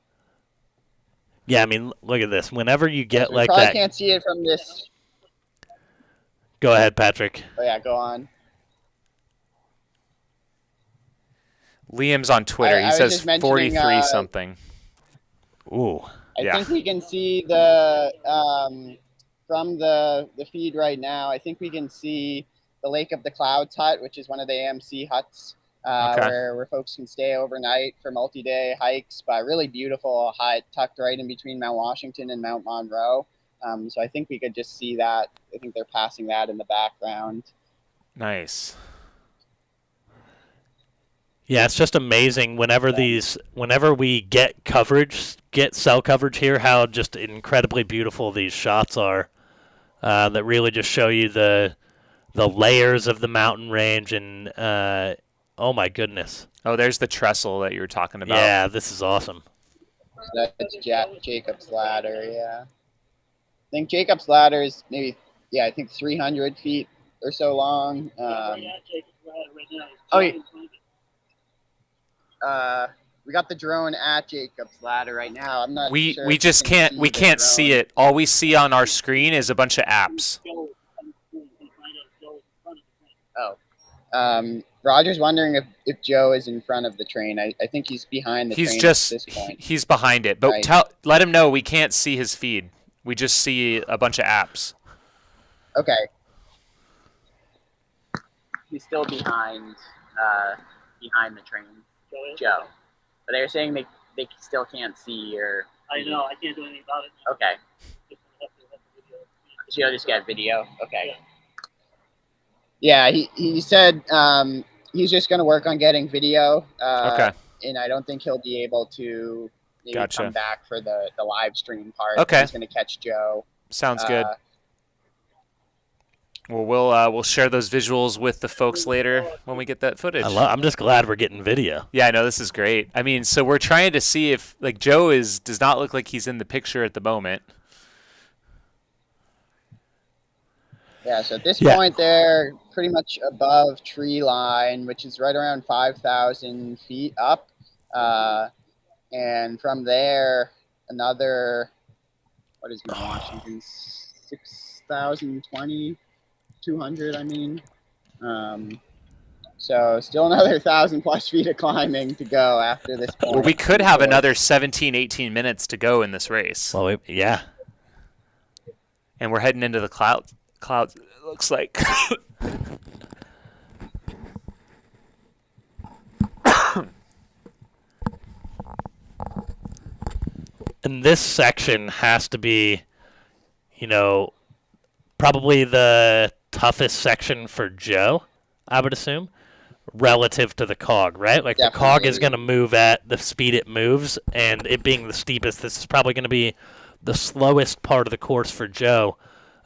Yeah, I mean, look at this. Whenever you get like probably that, can't see it from this. Go ahead, Patrick. Oh yeah, go on. Liam's on Twitter. He says 43 something. Ooh. I think we can see the from the feed right now. I think we can see the Lake of the Clouds hut, which is one of the AMC huts where folks can stay overnight for multi-day hikes. But a really beautiful hut tucked right in between Mount Washington and Mount Monroe. So I think we could just see that. I think they're passing that in the background. Nice. Yeah, it's just amazing whenever we get cell coverage here, how just incredibly beautiful these shots are. That really just show you the layers of the mountain range, and oh my goodness. Oh, there's the trestle that you were talking about. Yeah, this is awesome. That's Jacob's Ladder, yeah. I think Jacob's Ladder is maybe, I think 300 feet or so long. We got the drone at Jacob's Ladder right now. I'm not sure. We just can't see it. All we see on our screen is a bunch of apps. Oh. Roger's wondering if Joe is in front of the train. I think he's behind the train at this point. He's behind it. But let him know we can't see his feed. We just see a bunch of apps. Okay. He's still behind the train. Joe. But they're saying they still can't see your... I know. I can't do anything about it. Okay. So you'll just get video? Okay. Yeah, he said he's just going to work on getting video. Okay. And I don't think he'll be able to maybe come back for the live stream part. Okay. He's going to catch Joe. Sounds good. Well, we'll share those visuals with the folks later when we get that footage. I'm just glad we're getting video. Yeah, I know, this is great. I mean, so we're trying to see if Joe does not look like he's in the picture at the moment. Yeah, so at this point they're pretty much above tree line, which is right around 5,000 feet up. And from there, another, what is Mount Washington, 6,020, 200, I mean. So still another 1,000+ feet of climbing to go after this point. Well, we could have another 17, 18 minutes to go in this race. Well, yeah. And we're heading into the clouds, it looks like. And this section has to be, probably the toughest section for Joe, I would assume, relative to the Cog, right? Like Definitely. the Cog is going to move at the speed it moves, and it being the steepest, this is probably going to be the slowest part of the course for Joe.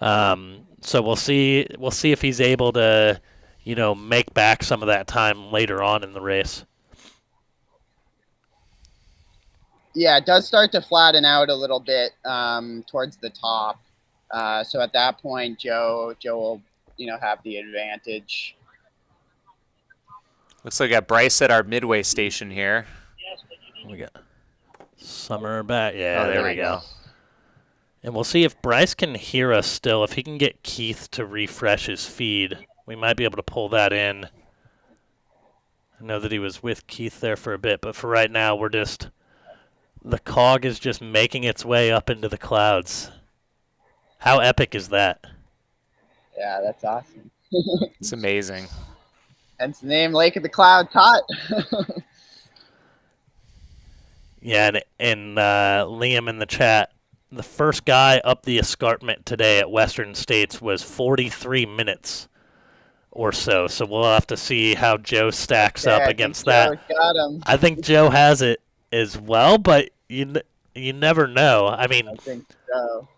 So we'll see if he's able to, make back some of that time later on in the race. Yeah, it does start to flatten out a little bit towards the top. So at that point, Joe will, have the advantage. Looks like I got Bryce at our midway station here. We got Summer back. Yeah, Oh, there we Nice. go. And we'll see if Bryce can hear us still. If he can get Keith to refresh his feed, we might be able to pull that in. I know that he was with Keith there for a bit, but for right now, the Cog is just making its way up into the clouds. How epic is that? Yeah, that's awesome. It's amazing. Hence the name Lake of the Cloud Tot. Yeah, and Liam in the chat, the first guy up the escarpment today at Western States was 43 minutes or so. So we'll have to see how Joe stacks up against that. Got him. I think Joe has it as well, but you never know. I mean, I think so.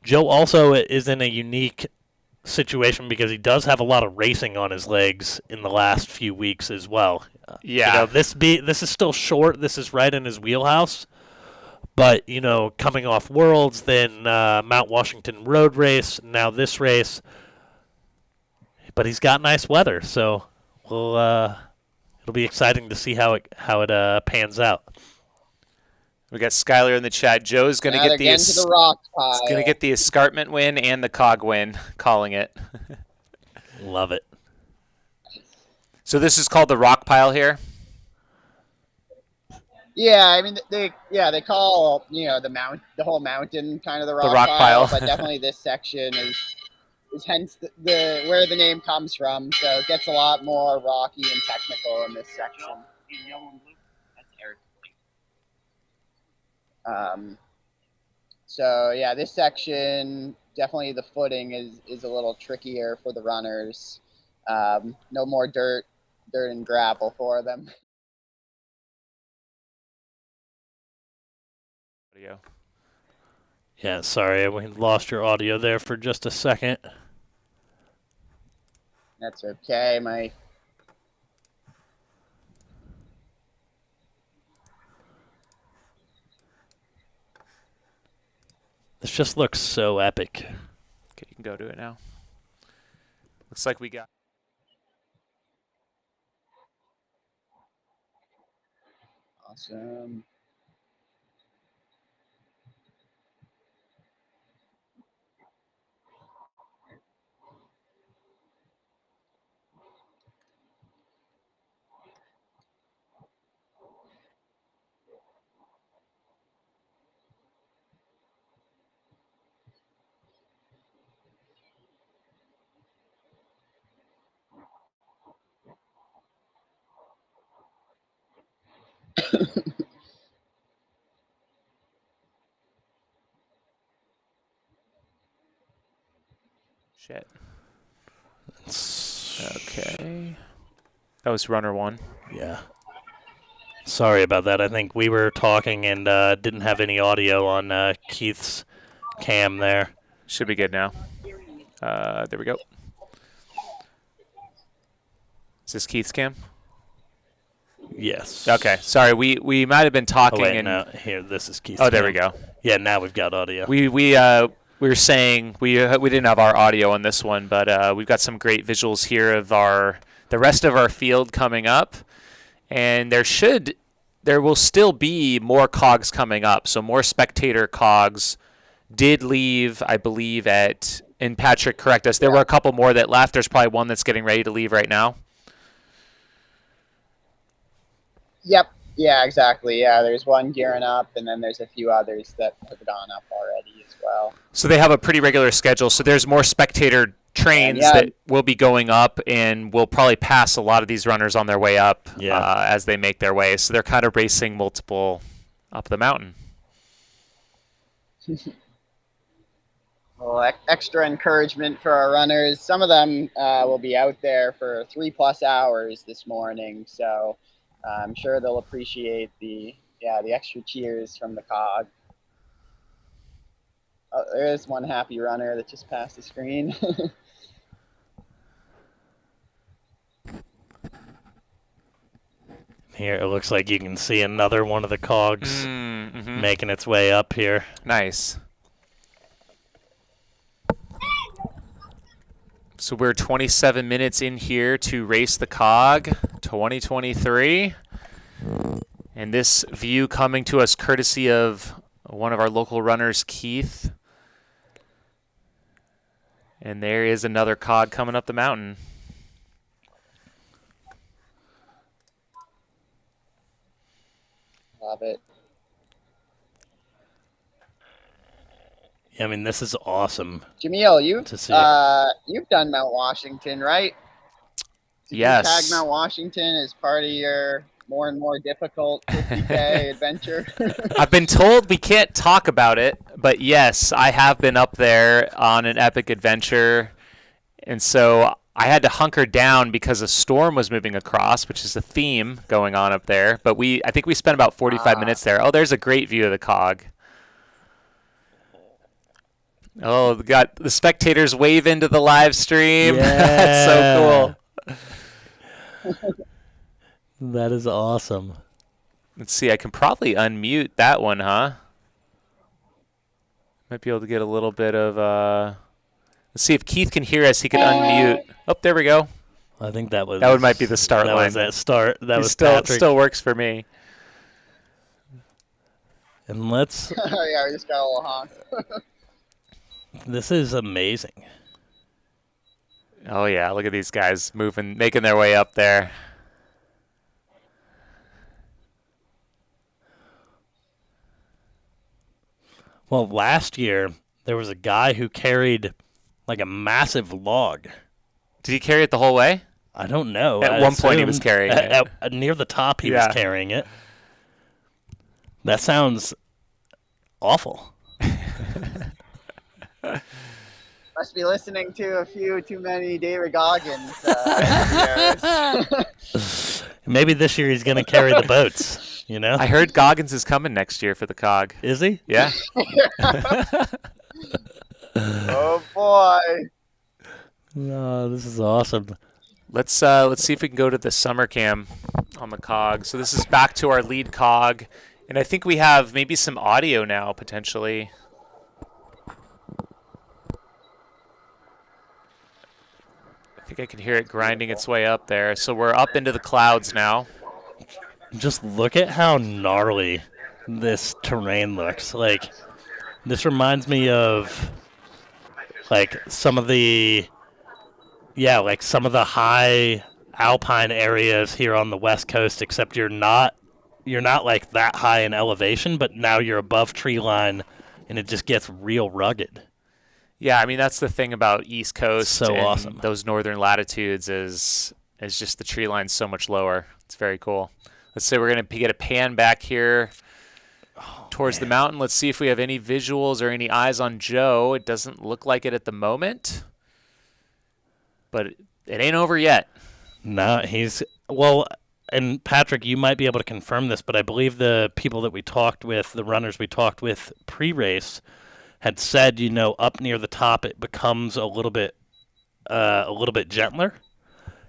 Joe also is in a unique situation because he does have a lot of racing on his legs in the last few weeks as well. Yeah. This is still short. This is right in his wheelhouse. But, coming off Worlds, then Mount Washington Road Race, now this race. But he's got nice weather, so it'll be exciting to see how it pans out. We got Skylar in the chat. Joe's going to get the rock pile. Going to get the escarpment win and the Cog win, calling it. Love it. So this is called the rock pile here? Yeah, I mean they call the whole mountain kind of the rock pile. But definitely this section is hence the where the name comes from. So it gets a lot more rocky and technical in this section. So yeah, this section definitely the footing is a little trickier for the runners. No more dirt and gravel for them. Yeah, sorry, we lost your audio there for just a second. That's okay. This just looks so epic. Okay, you can go to it now. Looks like we got... Awesome. Shit. Okay. That was runner one. Yeah. Sorry about that. I think we were talking and didn't have any audio on Keith's cam there. Should be good now. There we go. Is this Keith's cam? Yes. Okay. Sorry, we might have been talking. Oh, wait, and no. Here, this is Keith's Oh, there cam. we go. Yeah, now we've got audio. We were saying we didn't have our audio on this one, but we've got some great visuals here of the rest of our field coming up, and there will still be more cogs coming up. So more spectator cogs did leave, I believe, and Patrick, correct us, there were a couple more that left. There's probably one that's getting ready to leave right now. Yep. Yeah, exactly. Yeah, there's one gearing up, and then there's a few others that have gone up already as well. So they have a pretty regular schedule. So there's more spectator trains that will be going up, and will probably pass a lot of these runners on their way up as they make their way. So they're kind of racing multiple up the mountain. Well, extra encouragement for our runners. Some of them will be out there for 3+ hours this morning, so I'm sure they'll appreciate the extra cheers from the cog. Oh, there is one happy runner that just passed the screen. Here, it looks like you can see another one of the cogs making its way up here. Nice. So we're 27 minutes in here to Race the Cog 2023. And this view coming to us courtesy of one of our local runners, Keith. And there is another cog coming up the mountain. Love it. I mean, this is awesome. Jamil, you've To see. You've done Mount Washington, right? Did Yes. you tag Mount Washington as part of your more and more difficult 50K adventure? I've been told we can't talk about it, but yes, I have been up there on an epic adventure. And so I had to hunker down because a storm was moving across, which is a theme going on up there. But I think we spent about 45 minutes there. Oh, there's a great view of the cog. Oh, got the spectators wave into the live stream. Yeah. That's so cool. That is awesome. Let's see. I can probably unmute that one, huh? Might be able to get a little bit of... Let's see if Keith can hear us. He can unmute. Oh, there we go. I think that was... That might be the start line. That was that start. That was still, Patrick. still works for me. And let's... Yeah, we just got a little honk. This is amazing. Oh, yeah. Look at these guys moving, making their way up there. Well, last year, there was a guy who carried like a massive log. Did he carry it the whole way? I don't know. At one point he was carrying it. Near the top, he was carrying it. That sounds awful. Must be listening to a few too many David Goggins. Maybe this year he's going to carry the boats, you know? I heard Goggins is coming next year for the Cog. Is he? Yeah. Oh, boy. No, this is awesome. Let's see if we can go to the summer cam on the Cog. So this is back to our lead Cog. And I think we have maybe some audio now, potentially. I think I can hear it grinding its way up there. So we're up into the clouds now. Just look at how gnarly this terrain looks. Like, this reminds me of, like, some of the high alpine areas here on the West Coast, except you're not like that high in elevation, but now you're above tree line, and it just gets real rugged. Yeah, I mean, that's the thing about East Coast So and awesome. those northern latitudes is just the tree line's so much lower. It's very cool. Let's say we're going to get a pan back here towards the mountain. Let's see if we have any visuals or any eyes on Joe. It doesn't look like it at the moment, but it ain't over yet. No, well, and Patrick, you might be able to confirm this, but I believe the people that we talked with, the runners we talked with pre-race, had said, up near the top it becomes a little bit gentler,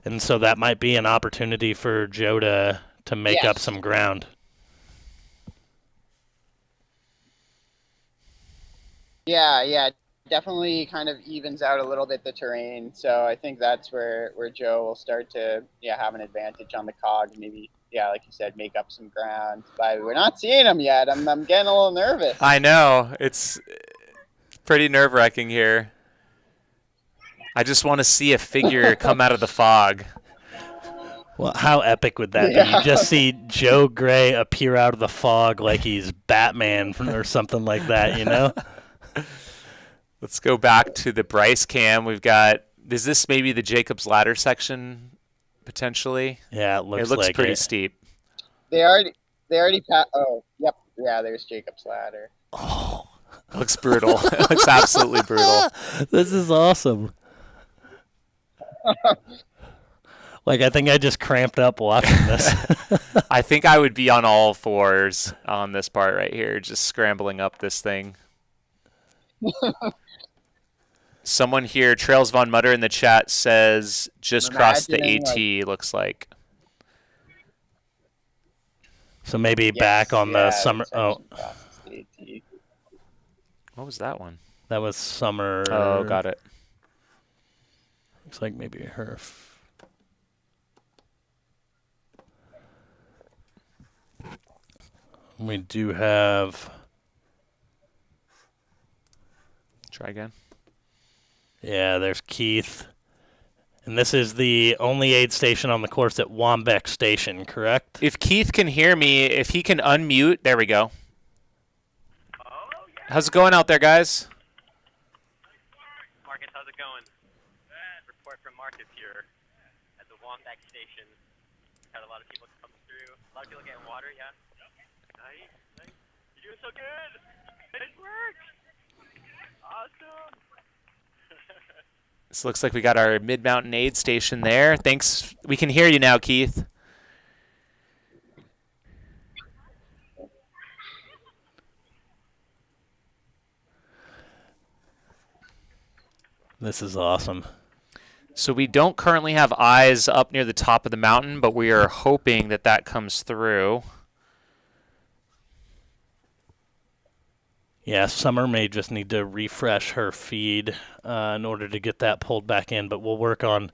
and so that might be an opportunity for Joe to make up some ground. Yeah, definitely kind of evens out a little bit the terrain. So I think that's where Joe will start to have an advantage on the Cog. Maybe like you said, make up some ground. But we're not seeing him yet. I'm getting a little nervous. I know. It's pretty nerve-wracking here. I just want to see a figure come out of the fog. Well, how epic would that be? You just see Joe Gray appear out of the fog like he's Batman or something like that, Let's go back to the Bryce cam. Is this maybe the Jacob's Ladder section, potentially? Yeah, it looks like pretty steep. They already oh, yep. Yeah, there's Jacob's Ladder. Oh. It looks brutal. It looks absolutely brutal. This is awesome. Like, I think I just cramped up watching this. I think I would be on all fours on this part right here, just scrambling up this thing. Someone here, Trails Von Mutter in the chat says, just crossed the AT, looks like. So maybe back on the summer. Oh, what was that one? That was summer. Oh, got it. Looks like maybe her. We do have. Try again. Yeah, there's Keith. And this is the only aid station on the course at Wambeck Station, correct? If Keith can hear me, if he can unmute, there we go. How's it going out there, guys? Marcus, how's it going? Report from Marcus here at the Wambeck Station. Had a lot of people coming through. A lot of people getting water, yeah? Nice. You're doing so good. Nice work. Awesome. This looks like we got our mid-mountain aid station there. Thanks. We can hear you now, Keith. This is awesome. So we don't currently have eyes up near the top of the mountain, but we are hoping that that comes through. Yeah, Summer may just need to refresh her feed in order to get that pulled back in, but we'll work on,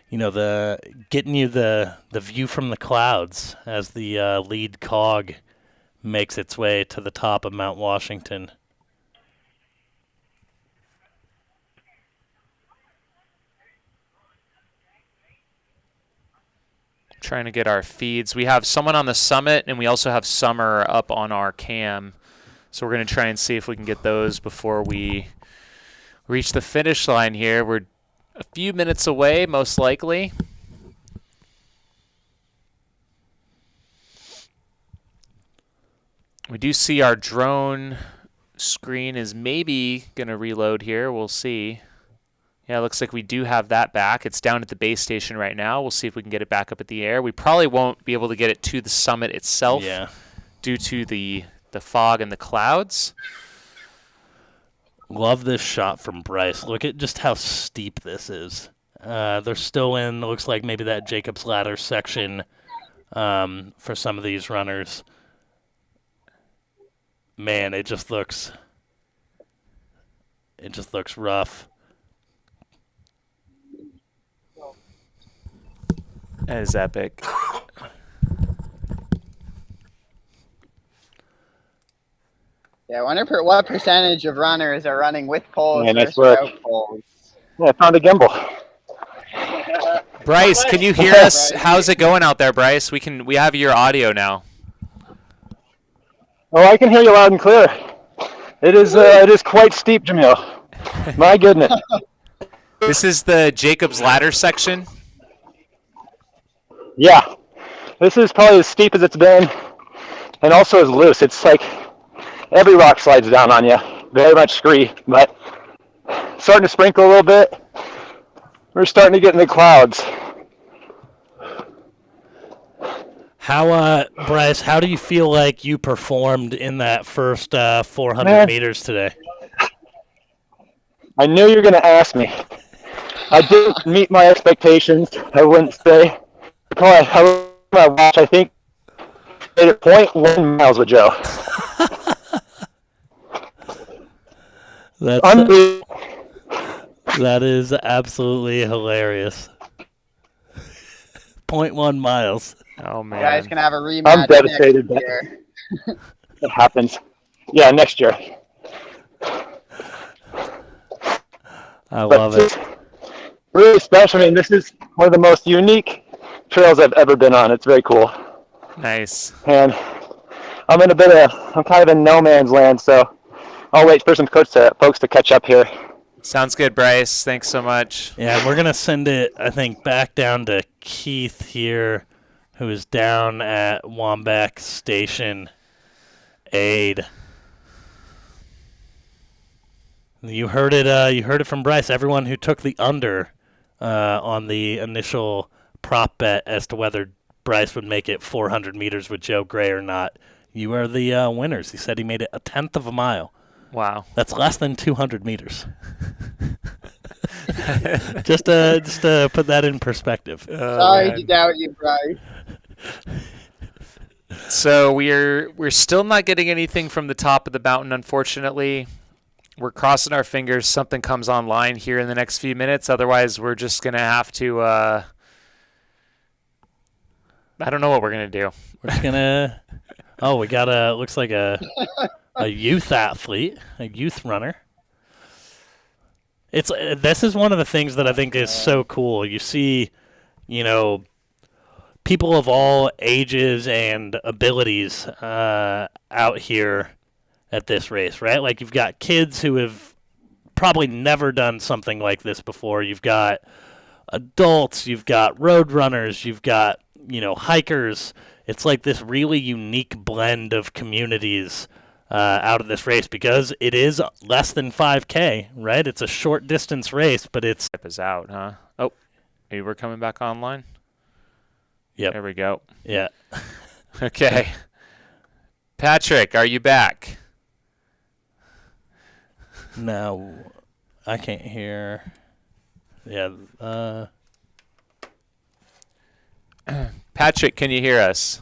getting you the view from the clouds as the lead cog makes its way to the top of Mount Washington. Trying to get our feeds. We have someone on the summit, and we also have Summer up on our cam. So we're going to try and see if we can get those before we reach the finish line here. We're a few minutes away, most likely. We do see our drone screen is maybe going to reload here. We'll see. Yeah, it looks like we do have that back. It's down at the base station right now. We'll see if we can get it back up at the air. We probably won't be able to get it to the summit itself due to the fog and the clouds. Love this shot from Bryce. Look at just how steep this is. They're still in, looks like maybe that Jacob's Ladder section for some of these runners. Man, it just looks rough. That is epic. Yeah, I wonder what percentage of runners are running with poles versus work. without poles. Yeah, I found a gimbal. Bryce, can you hear us? How's it going out there, Bryce? We have your audio now. Oh, I can hear you loud and clear. It is quite steep, Jamil. My goodness. This is the Jacob's Ladder section. Yeah, this is probably as steep as it's been, and also as loose. It's like every rock slides down on you. Very much scree, but starting to sprinkle a little bit. We're starting to get in the clouds. Bryce, how do you feel like you performed in that first 400 meters today? I knew you were going to ask me. I didn't meet my expectations, I wouldn't say. I watched, I think, made it 0.1 miles with Joe. That is absolutely hilarious. 0.1 miles. Oh, man. You guys can have a rematch. I'm devastated. Next year. That happens. Yeah, next year. I love it. Really special. I mean, this is one of the most unique trails I've ever been on. It's very cool. Nice. And I'm kind of in no man's land, so I'll wait for some folks to catch up here. Sounds good, Bryce. Thanks so much. Yeah, we're going to send it, I think, back down to Keith here, who is down at Wambeck Station Aid. You heard it. You heard it from Bryce. Everyone who took the under on the initial prop bet as to whether Bryce would make it 400 meters with Joe Gray or not, you are the winners. He said he made it a tenth of a mile. Wow. That's less than 200 meters. just to put that in perspective. Sorry to doubt you, Bryce. So we're still not getting anything from the top of the mountain, unfortunately. We're crossing our fingers something comes online here in the next few minutes. Otherwise, we're just going to have to I don't know what we're going to do. We're just going to we got looks like a youth athlete, a youth runner. This is one of the things that I think is so cool. You see, people of all ages and abilities out here at this race, right? Like you've got kids who have probably never done something like this before. You've got adults, you've got road runners, you've got, hikers. It's like this really unique blend of communities out of this race because it is less than 5K, right? It's a short distance race, but it's... Is out, huh? Oh, hey, we're coming back online? Yep. There we go. Yeah. Okay. Patrick, are you back? No, I can't hear. Yeah. Patrick, can you hear us?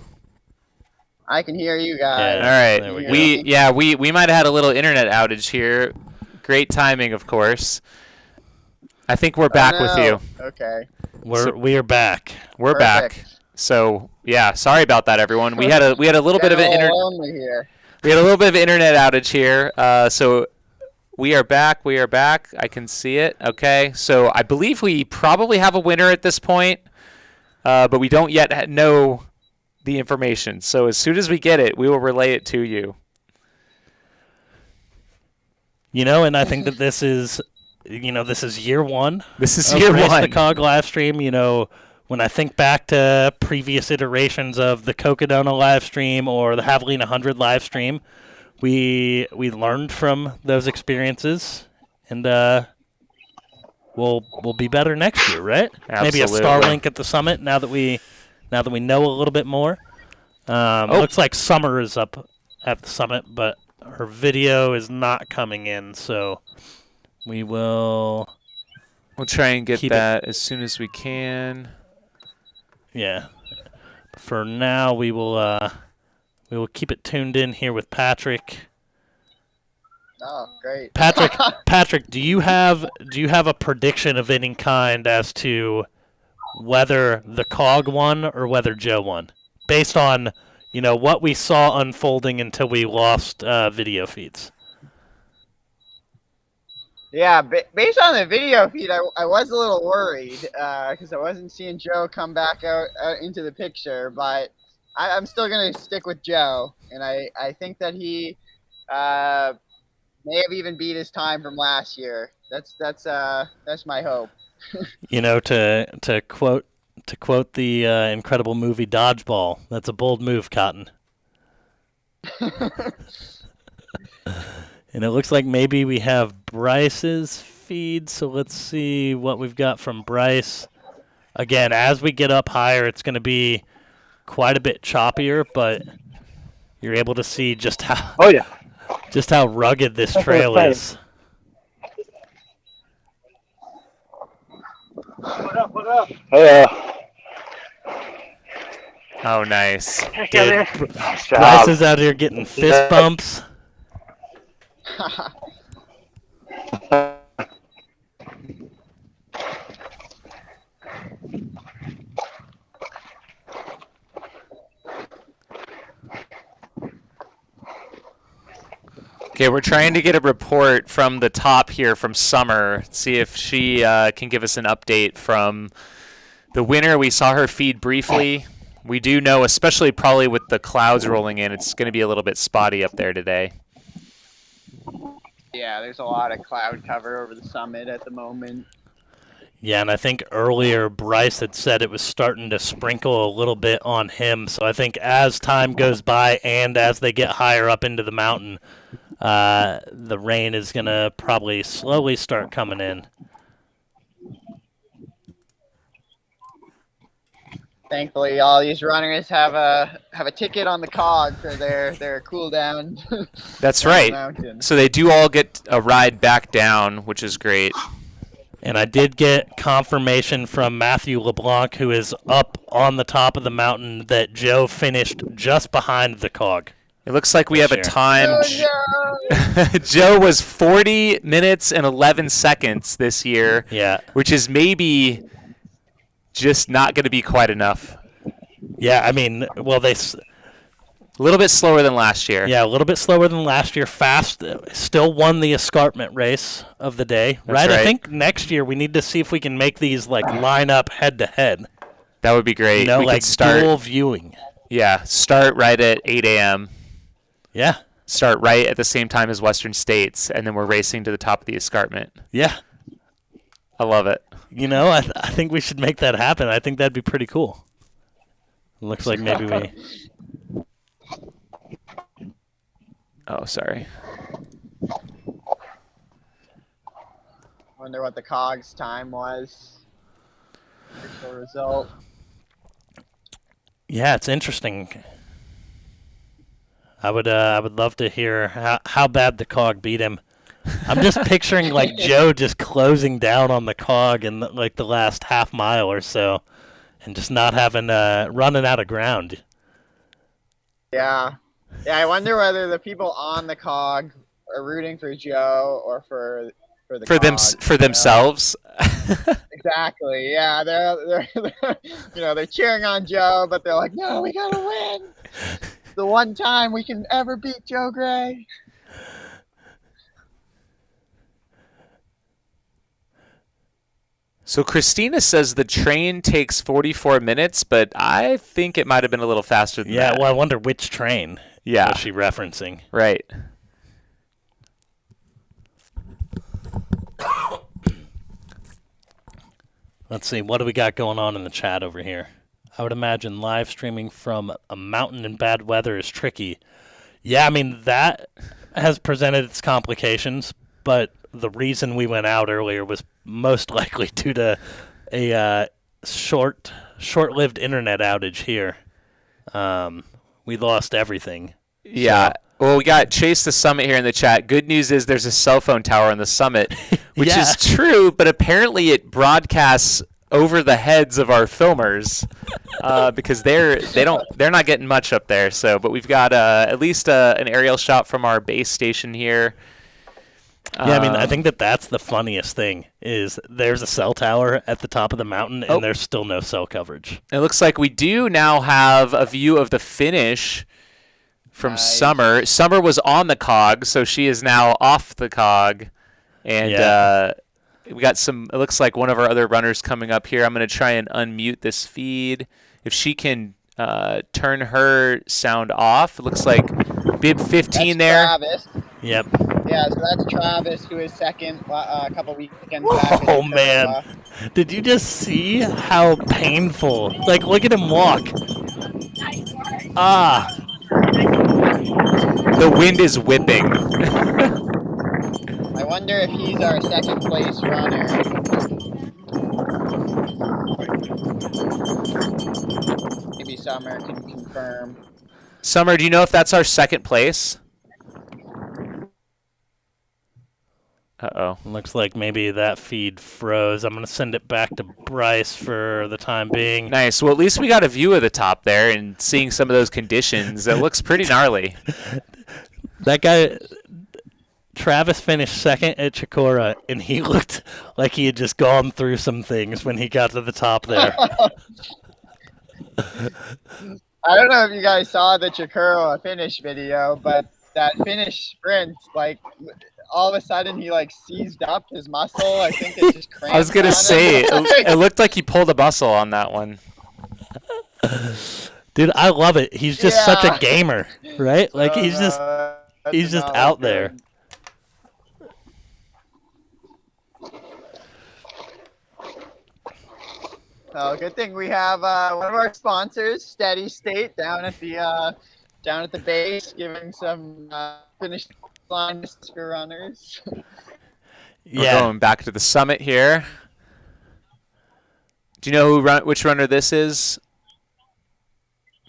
I can hear you guys. All right. There we We might have had a little internet outage here. Great timing, of course. I think we're back with you. Okay. We are back. We're Perfect. back. So yeah, sorry about that, everyone. We had a little bit of an we had a little bit of internet outage here. So we are back. We are back. I can see it. Okay. So I believe we probably have a winner at this point, but we don't yet know the information. So as soon as we get it, we will relay it to you. And I think that this is year one. This is of year Race one. The Cog live stream. When I think back to previous iterations of the Cocodona live stream or the Javelina 100 live stream, we learned from those experiences, and we'll be better next year, right? Absolutely. Maybe a Starlink at the summit now that we know a little bit more. Looks like Summer is up at the summit, but her video is not coming in, so we'll try and get keep that as soon as we can. Yeah. For now, we will keep it tuned in here with Patrick. Oh, great. Patrick, do you have a prediction of any kind as to whether the Cog won or whether Joe won, based on what we saw unfolding until we lost video feeds? Yeah, based on the video feed, I was a little worried because I wasn't seeing Joe come back out into the picture, but I'm still going to stick with Joe, and I think that he may have even beat his time from last year. That's my hope. To quote the incredible movie Dodgeball, that's a bold move, Cotton. And it looks like maybe we have Bryce's feed, so let's see what we've got from Bryce. Again, as we get up higher, it's going to be quite a bit choppier, but you're able to see just how rugged this trail is. What up? Hey, Oh, nice. Dude, Bryce is out here getting fist bumps. Okay, we're trying to get a report from the top here from Summer, see if she can give us an update from the winner. We saw her feed briefly. We do know, especially probably with the clouds rolling in, it's going to be a little bit spotty up there today. Yeah, there's a lot of cloud cover over the summit at the moment. Yeah, and I think earlier Bryce had said it was starting to sprinkle a little bit on him. So I think as time goes by and as they get higher up into the mountain, the rain is going to probably slowly start coming in. Thankfully, all these runners have a ticket on the cog for their cool down. That's down the right. mountain. So they do all get a ride back down, which is great. And I did get confirmation from Matthew LeBlanc, who is up on the top of the mountain, that Joe finished just behind the cog. It looks like we have a time. Oh, no. Joe was 40 minutes and 11 seconds this year, Yeah. which is maybe just not going to be quite enough. Yeah, I mean, well, A little bit slower than last year. a little bit slower than last year. Fast still won the escarpment race of the day, right? I right. think next year we need to see if we can make these like line up head to head. That would be great. You know, We like could start. dual viewing. Yeah, start right at 8 a.m. Yeah, Start right at the same time as Western States, and then we're racing to the top of the escarpment. yeah. I love it. You know, I think we should make that happen. I think that'd be pretty cool. Looks like maybe we. Oh, sorry. Wonder what the cog's time was. Official result. Yeah, it's interesting. I would love to hear how bad the cog beat him. I'm just picturing like Joe just closing down on the cog in like the last half mile or so, and just not having running out of ground. Yeah. Yeah, I wonder whether the people on the cog are rooting for Joe or for the cog, For themselves. Exactly. Yeah, they're they're cheering on Joe, but they're like, no, we gotta win. It's the one time we can ever beat Joe Gray. So Christina says the train takes 44 minutes, but I think it might have been a little faster than Yeah, that. well, I wonder which train Yeah. was she referencing. Right. Let's see, what do we got going on in the chat over here? I would imagine live streaming from a mountain in bad weather is tricky. Yeah, I mean, that has presented its complications, but the reason we went out earlier was most likely due to a short-lived internet outage here. We lost everything. Yeah. Well, we got Chase the Summit here in the chat. Good news is there's a cell phone tower on the summit, which Yeah. is true, but apparently it broadcasts over the heads of our filmers because they're not getting much up there. So, but we've got at least an aerial shot from our base station here. Yeah, I mean, I think that's the funniest thing is there's a cell tower at the top of the mountain, and there's still no cell coverage. It looks like we do now have a view of the finish from Summer. Summer was on the cog, so she is now off the cog. And we got some, it looks like one of our other runners coming up here. I'm going to try and unmute this feed. If she can turn her sound off. It looks like bib 15 That's there. Travis. Yep. Yeah, so that's Travis, who is second a couple weekends back. Oh, man. Did you just see how painful? Like, look at him walk. Ah. The wind is whipping. I wonder if he's our second place runner. Maybe Summer can confirm. Summer, do you know if that's our second place? Uh-oh. Looks like maybe that feed froze. I'm going to send it back to Bryce for the time being. Nice. Well, at least we got a view of the top there and seeing some of those conditions. It looks pretty gnarly. That guy, Travis, finished second at Chikora, and he looked like he had just gone through some things when he got to the top there. I don't know if you guys saw the Chikura finish video, but that finish sprint, like, all of a sudden he like seized up his muscle. I think it just cramped. I was going to on say, him. it looked like he pulled a muscle on that one. Dude, I love it. He's just such a Yeah. gamer, right? Like, he's just That he's did just not out look there. good. Oh, good thing we have one of our sponsors, Steady State, down at the base, giving some line for runners. We're going back to the summit here. Do you know which runner this is,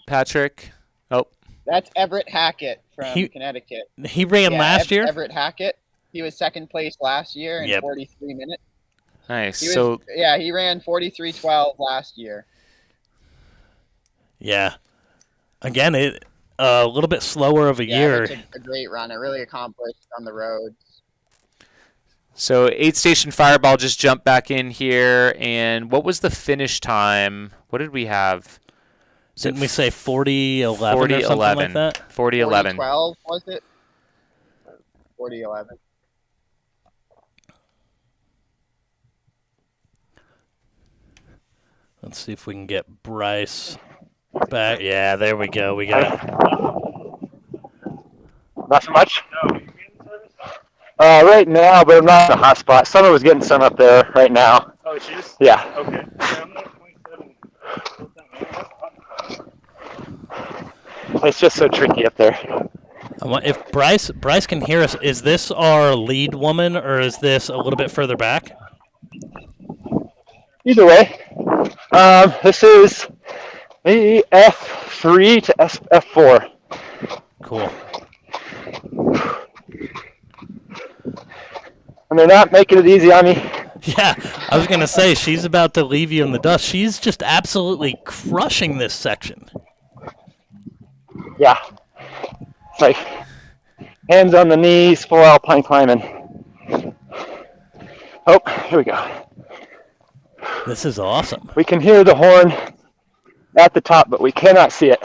Patrick? Oh. That's Everett Hackett from Connecticut. He ran last year? Everett Hackett. He was second place last year in 43 minutes. Nice. He ran 43:12 last year. Yeah. Again, a little bit slower of a year. It's a great runner, really accomplished on the roads. So 8 Station Fireball just jumped back in here, and what was the finish time? What did we have? Didn't we say 40:11 or something like that? 40:11. 40:12 was it? 40:11. Let's see if we can get Bryce back. Yeah, there we go. We got it. Not so much? Right now, but I'm not in the hot spot. Summer was getting some up there right now. Oh, she is? Yeah. Okay. I'm not 27. It's just so tricky up there. If Bryce can hear us, is this our lead woman or is this a little bit further back? Either way, this is maybe F3 to F4. Cool. And they're not making it easy on me. Yeah, I was going to say, she's about to leave you in the dust. She's just absolutely crushing this section. Yeah. It's like hands on the knees, full alpine climbing. Oh, here we go. This is awesome. We can hear the horn at the top, but we cannot see it.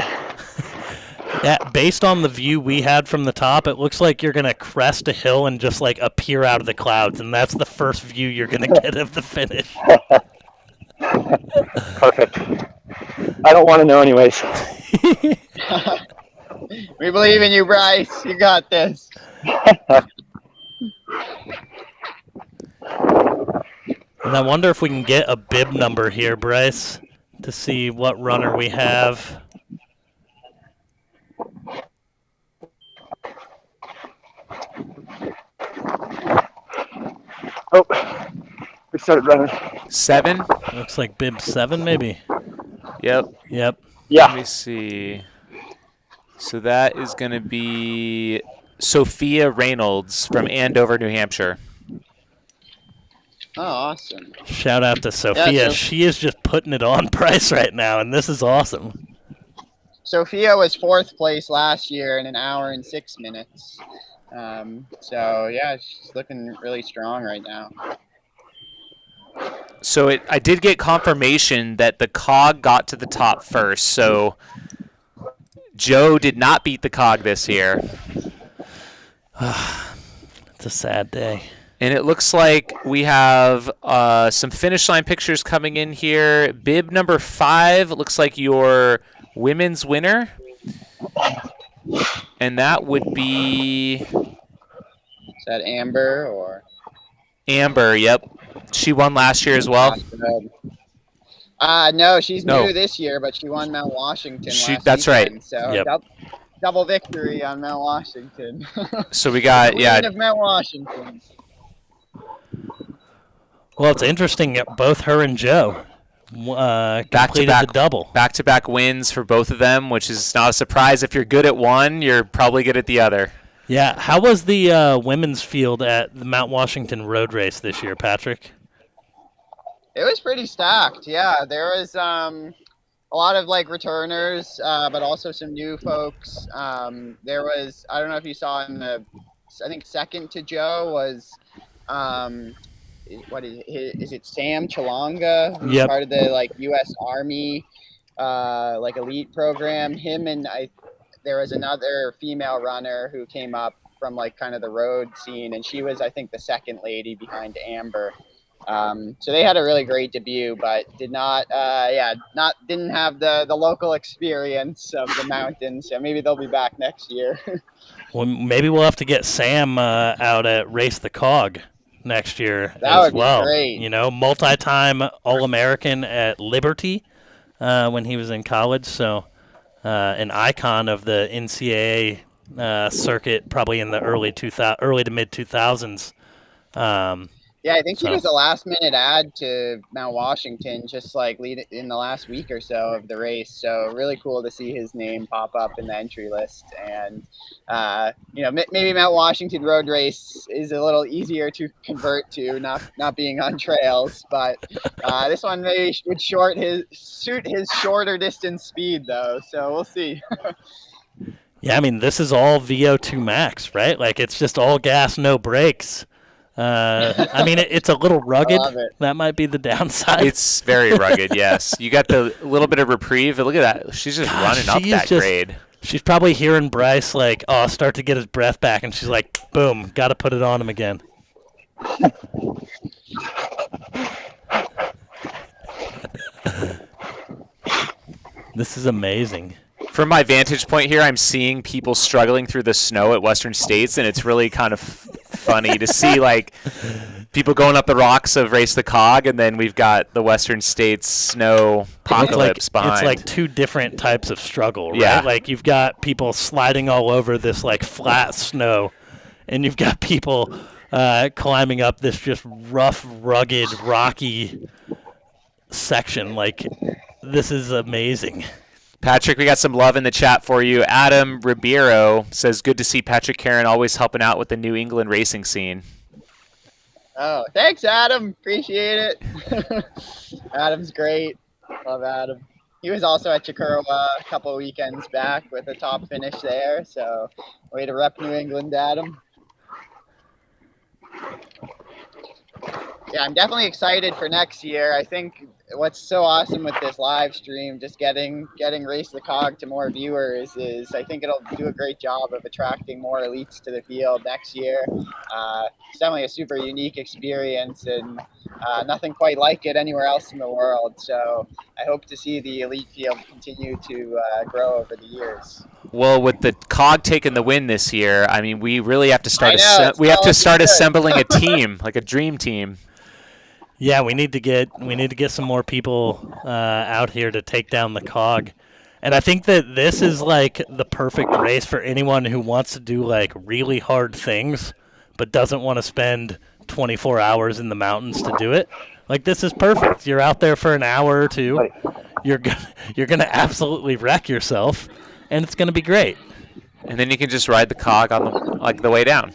Yeah, based on the view we had from the top, it looks like you're going to crest a hill and just like appear out of the clouds, and that's the first view you're going to get of the finish. Perfect. I don't want to know anyways. We believe in you, Bryce. You got this. And I wonder if we can get a bib number here, Bryce, to see what runner we have. Oh, we started running. 7? Looks like bib 7, maybe. Yep. Yep. Yeah. Let me see. So that is going to be Sophia Reynolds from Andover, New Hampshire. Oh, awesome. Shout out to Sophia. Yeah, she is just putting it on Bryce right now, and this is awesome. Sophia was 4th place last year in 1 hour and 6 minutes. So, yeah, she's looking really strong right now. So I did get confirmation that the Cog got to the top first. So Joe did not beat the Cog this year. It's a sad day. And it looks like we have some finish line pictures coming in here. Bib number 5 looks like your women's winner. And that would be... Is that Amber or... Amber, yep. She won last year as well. No, she's new this year, but she won Mount Washington last That's weekend, right. So Yep. double victory on Mount Washington. So we got, Queen of Mount Washington. Well, it's interesting. Both her and Joe completed the double. Back-to-back wins for both of them, which is not a surprise. If you're good at one, you're probably good at the other. Yeah. How was the women's field at the Mount Washington road race this year, Patrick? It was pretty stacked. Yeah, there was a lot of like returners, but also some new folks. There was, I don't know if you saw in the, I think second to Joe was, what is it? Sam Chalonga, who's Yep. part of the like U.S. Army, like elite program. Him and there was another female runner who came up from like kind of the road scene, and she was, I think, the second lady behind Amber. So they had a really great debut, but didn't have the local experience of the mountains. So maybe they'll be back next year. Well, maybe we'll have to get Sam out at Race the Cog next year That as would be well. great. You know, multi-time All-American at Liberty when he was in college. So an icon of the NCAA circuit, probably in the early to mid 2000s. Yeah, I think he So- was a last-minute add to Mount Washington, just like lead in the last week or so of the race. So really cool to see his name pop up in the entry list. And maybe Mount Washington Road Race is a little easier to convert to, not being on trails. But this one maybe would suit his shorter distance speed though. So we'll see. Yeah, I mean, this is all VO2 max, right? Like, it's just all gas, no brakes. I mean, it's a little rugged. I love it. That might be the downside. It's very rugged, yes. You got the little bit of reprieve. Look at that. She's just running up that grade. She's probably hearing Bryce, like, start to get his breath back, and she's like, boom, got to put it on him again. This is amazing. From my vantage point here, I'm seeing people struggling through the snow at Western States, and it's really kind of funny to see, like, people going up the rocks of Race the Cog, and then we've got the Western States snow apocalypse behind. It's like two different types of struggle, right? Yeah. Like, you've got people sliding all over this, like, flat snow, and you've got people climbing up this just rough, rugged, rocky section. Like, this is amazing. Patrick, we got some love in the chat for you. Adam Ribeiro says, good to see Patrick Karen always helping out with the New England racing scene. Oh, thanks, Adam. Appreciate it. Adam's great. Love Adam. He was also at Chikura a couple weekends back with a top finish there. So, way to rep New England, Adam. Yeah, I'm definitely excited for next year. I think what's so awesome with this live stream, just getting Race the Cog to more viewers, is I think it'll do a great job of attracting more elites to the field next year. It's definitely a super unique experience, and nothing quite like it anywhere else in the world. So I hope to see the elite field continue to grow over the years. Well, with the Cog taking the win this year, I mean, we really have to start. I know, start assembling a team, like a dream team. Yeah, we need to get some more people out here to take down the Cog. And I think that this is like the perfect race for anyone who wants to do like really hard things but doesn't want to spend 24 hours in the mountains to do it. Like, this is perfect. You're out there for an hour or two. You're going to absolutely wreck yourself, and it's going to be great. And then you can just ride the Cog on the way down.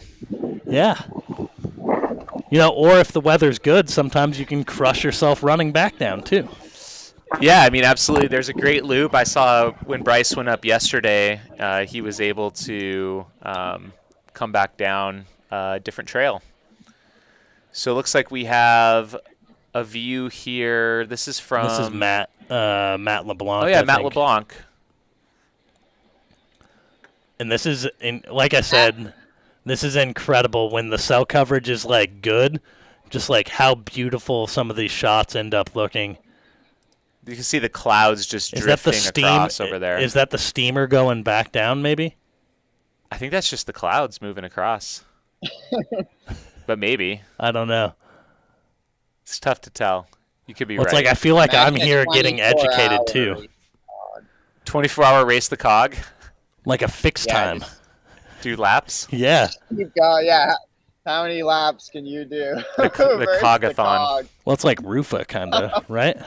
Yeah. You know, or if the weather's good, sometimes you can crush yourself running back down too. Yeah, I mean, absolutely. There's a great loop. I saw when Bryce went up yesterday, he was able to come back down a different trail. So it looks like we have a view here. This is Matt LeBlanc. Oh, yeah, Matt LeBlanc. And this is, like I said, this is incredible when the cell coverage is, like, good. Just, like, how beautiful some of these shots end up looking. You can see the clouds just drifting across over there. Is that the steamer going back down, maybe? I think that's just the clouds moving across. But maybe. I don't know. It's tough to tell. You could be right. It's like I feel like I'm here getting educated, too. 24-hour Race the Cog? Like a fixed time. Do laps? Yeah. You've got, how many laps can you do? The Cogathon. Well, it's like Rufa, kind of, right?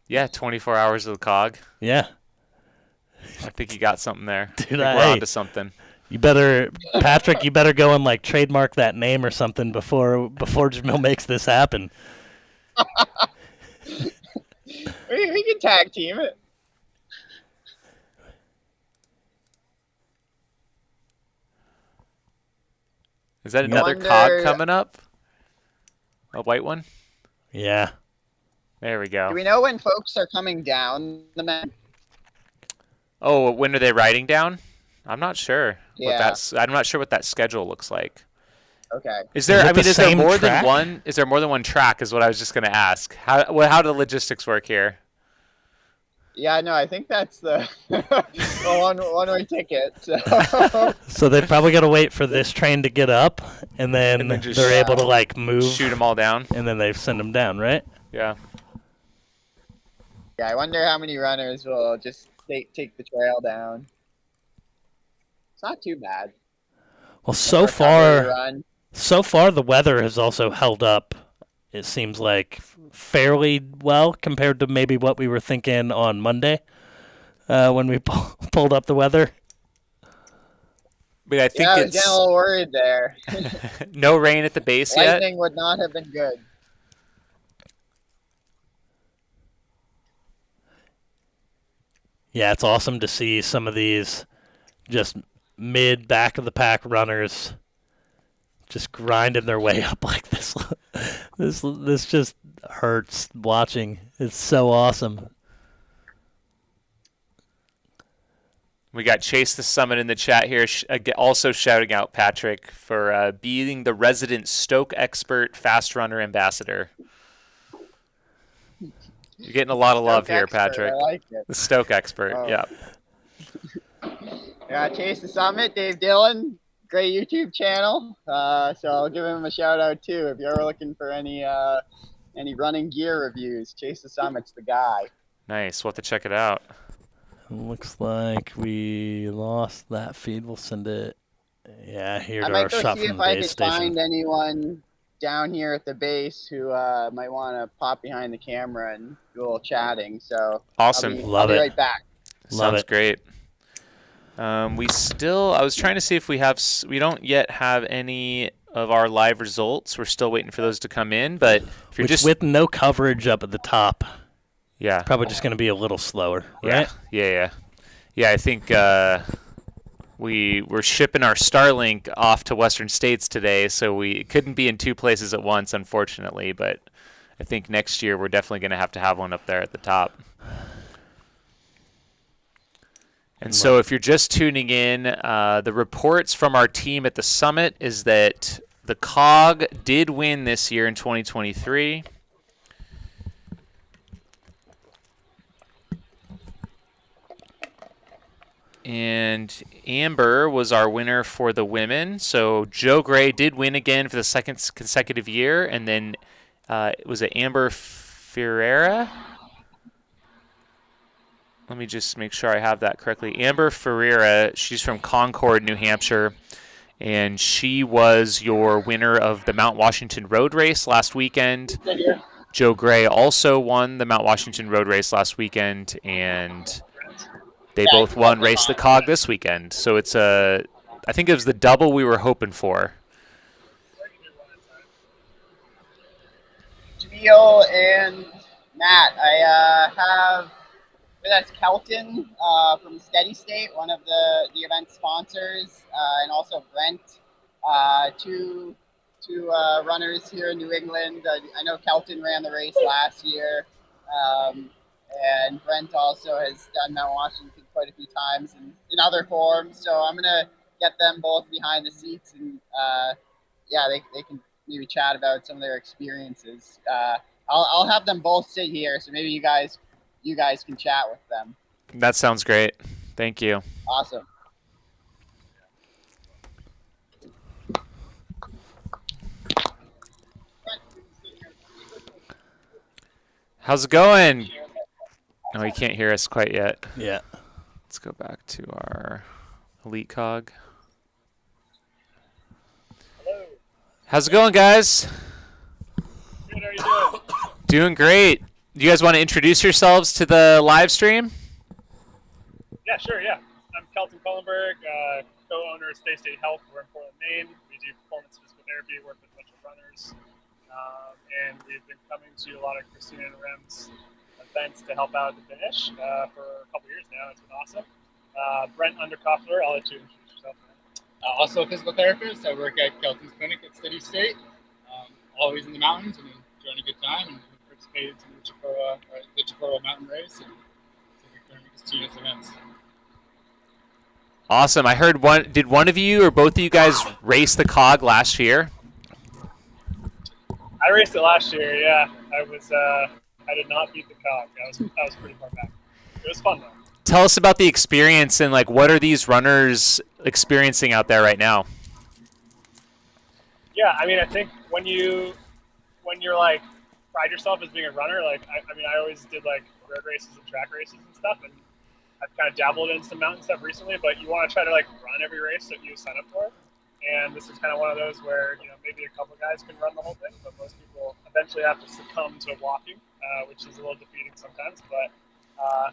Yeah, 24 hours of the Cog. Yeah. I think you got something there. Dude, we're onto something. You better, Patrick, you better go and, like, trademark that name or something before Jamil makes this happen. we can tag team it. Is that another Cog coming up? A white one? Yeah. There we go. Do we know when folks are coming down the mountain? Oh, when are they riding down? I'm not sure. Yeah. I'm not sure what that schedule looks like. Okay. Is there more than one? Is there more than one track? Is what I was just going to ask. How do the logistics work here? Yeah, no, I think that's the one-way ticket. So they've probably got to wait for this train to get up, and then they're able to, like, move. Shoot them all down. And then they send them down, right? Yeah. Yeah, I wonder how many runners will just take the trail down. It's not too bad. Well, For a recovery run. so far the weather has also held up. It seems like fairly well compared to maybe what we were thinking on Monday when we pulled up the weather. But I think I was getting a little worried there. no rain at the base yet. Lightning would not have been good. Yeah, it's awesome to see some of these just mid back of the pack runners just grinding their way up like this. This just hurts watching. It's so awesome. We got Chase the Summit in the chat here, also shouting out Patrick for being the resident Stoke expert fast runner ambassador. You're getting a lot of love here, Patrick. I like it. The Stoke expert, yeah. Yeah, Chase the Summit, Dave Dillon, great YouTube channel. So I'll give him a shout out too. If you're ever looking for any running gear reviews, Chase the Summit's the guy. Nice. We'll have to check it out. Looks like we lost that feed. We'll send it. Yeah, here to I might our go shot see from if the I base could station. find anyone down here at the base who might want to pop behind the camera and do a little chatting. So awesome. Love I'll be it. right back. Love Sounds it. great. I was trying to see if we don't yet have any of our live results. We're still waiting for those to come in, but if you're with no coverage up at the top, yeah, probably just going to be a little slower, right? Yeah. I think we're shipping our Starlink off to Western States today, so we couldn't be in two places at once, unfortunately. But I think next year we're definitely going to have one up there at the top. And so if you're just tuning in, the reports from our team at the summit is that the Cog did win this year in 2023. And Amber was our winner for the women. So Joe Gray did win again for the second consecutive year. And then was it Amber Ferreira? Let me just make sure I have that correctly. Amber Ferreira, she's from Concord, New Hampshire, and she was your winner of the Mount Washington Road Race last weekend. Joe Gray also won the Mount Washington Road Race last weekend, and they both won Race the Cog this weekend. So it's I think it was the double we were hoping for. Jamil and Matt, I have. That's Kelton from Steady State, one of the event sponsors, and also Brent, two runners here in New England. I know Kelton ran the race last year, and Brent also has done Mount Washington quite a few times in other forms. So I'm gonna get them both behind the seats, and they can maybe chat about some of their experiences. I'll have them both sit here, so maybe you guys can chat with them. That sounds great. Thank you. Awesome. How's it going? Oh, you can't hear us quite yet. Yeah. Let's go back to our Elite Cog. Hello. How's it going, guys? Good, how are you doing? Doing great. Do you guys want to introduce yourselves to the live stream? Yeah, sure, yeah. I'm Kelton Cullenberg, co-owner of Stay State Health. We're in Portland, Maine. We do performance physical therapy, work with a bunch of runners. And we've been coming to a lot of Christina and Rem's events to help out at the finish for a couple years now. It's been awesome. Brent Underkoffler, I'll let you introduce yourself. Also a physical therapist. I work at Kelton's Clinic at Steady State. Always in the mountains and enjoying a good time. And participated in the Chippewa Mountain Race and students events. Awesome. I heard did one of you or both of you guys race the Cog last year? I raced it last year, yeah. I did not beat the Cog. I was pretty far back. It was fun though. Tell us about the experience and what are these runners experiencing out there right now? Yeah, I mean, I think when you're pride yourself as being a runner, I always did road races and track races and stuff, and I've kind of dabbled in some mountain stuff recently, but you want to try to like run every race that you sign up for. And this is kind of one of those where, you know, maybe a couple guys can run the whole thing, but most people eventually have to succumb to walking, which is a little defeating sometimes. But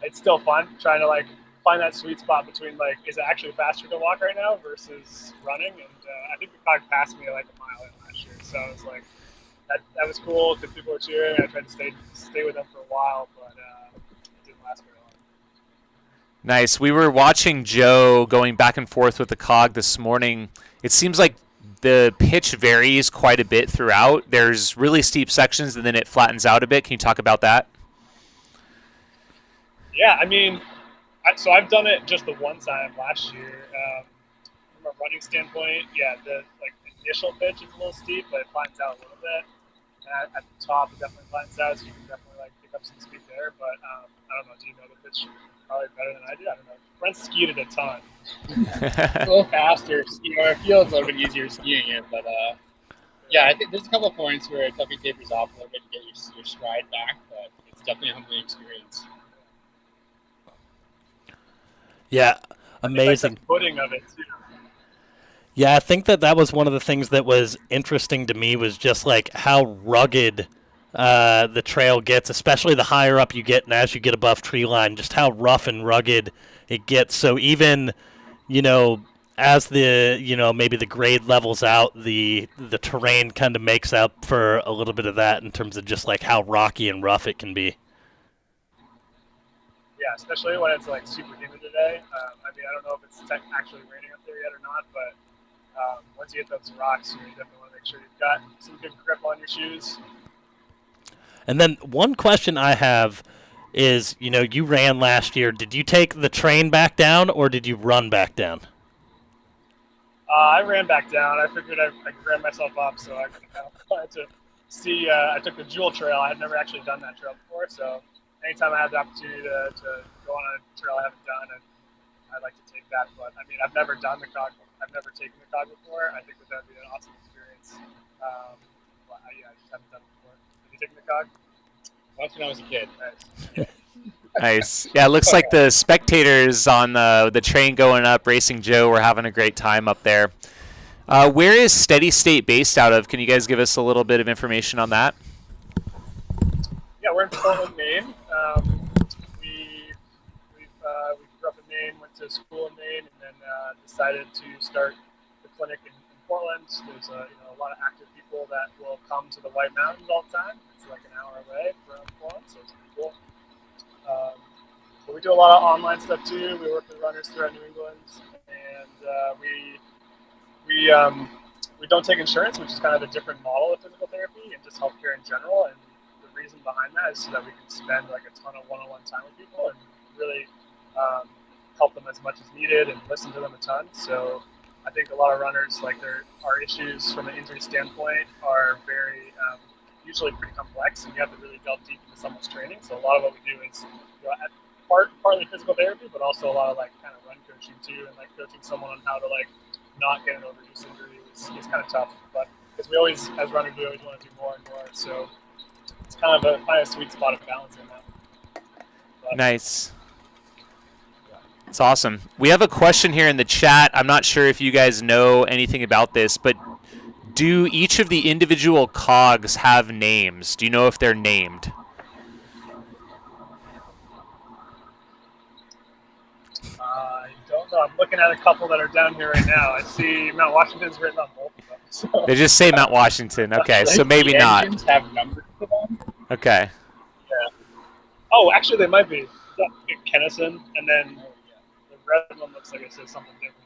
it's still fun trying to like find that sweet spot between like, is it actually faster to walk right now versus running? And I think the Cog passed me like a mile in last year, so I was like, that was cool because people were cheering. I tried to stay with them for a while, but it didn't last very long. Nice. We were watching Joe going back and forth with the Cog this morning. It seems like the pitch varies quite a bit throughout. There's really steep sections, and then it flattens out a bit. Can you talk about that? Yeah, I mean, so I've done it just the one time last year. From a running standpoint, yeah, the like initial pitch is a little steep, but it flattens out a little bit. And at the top, it definitely flattens out, so you can definitely like pick up some speed there. But I don't know. Do you know the pitch probably better than I do? I don't know. Brent skied it a ton. A little faster, it feels a little bit easier skiing it, but yeah, I think there's a couple of points where it definitely tapers off a little bit to get your stride back, but it's definitely a humbling experience. Yeah, amazing. Like the footing of it too. Yeah, I think that was one of the things that was interesting to me was just like how rugged the trail gets, especially the higher up you get and as you get above tree line, just how rough and rugged it gets. So even, you know, as the, you know, maybe the grade levels out, the terrain kind of makes up for a little bit of that in terms of just like how rocky and rough it can be. Yeah, especially when it's like super humid today. I mean, I don't know if it's actually raining up there yet or not, but once you hit those rocks, you definitely want to make sure you've got some good grip on your shoes. And then one question I have is, you know, you ran last year. Did you take the train back down or did you run back down? I ran back down. I figured I could ram myself up, so I wanted to see. I took the Jewel Trail. I had never actually done that trail before, so anytime I had the opportunity to go on a trail I haven't done, I'd like to take that. But I mean, I've never done the Cog. I've never taken the Cog before. I think that would be an awesome experience. But yeah, I just haven't done it before. Have you taken the Cog? Once when I was a kid. Nice. Nice. Yeah, it looks like the spectators on the train going up, Racing Joe, were having a great time up there. Where is Steady State based out of? Can you guys give us a little bit of information on that? Yeah, we're in Portland, Maine. We grew up in Maine, went to school in Maine, and then decided to start the clinic in Portland. There's a lot of active people that will come to the White Mountains all the time. It's like an hour away from Portland, so it's pretty cool. But we do a lot of online stuff too. We work with runners throughout New England, and we don't take insurance, which is kind of a different model of physical therapy and just healthcare in general. And the reason behind that is so that we can spend like a ton of one-on-one time with people and really help them as much as needed and listen to them a ton. So I think a lot of runners, like our issues from an injury standpoint are very usually pretty complex, and you have to really delve deep into someone's training. So a lot of what we do is partly physical therapy, but also a lot of like kind of run coaching too, and like coaching someone on how to like not get an overuse injury is kind of tough. But because we always, as runners, we always want to do more and more. So it's kind of a sweet spot of balancing that. But, nice. It's awesome. We have a question here in the chat. I'm not sure if you guys know anything about this, but do each of the individual cogs have names? Do you know if they're named? I don't know. I'm looking at a couple that are down here right now. I see Mount Washington's written on both of them. So. They just say Mount Washington. Okay, so maybe the not. engines have numbers for them. Okay. Yeah. Oh, actually, they might be. Kennison, and then the red one looks like it says something different.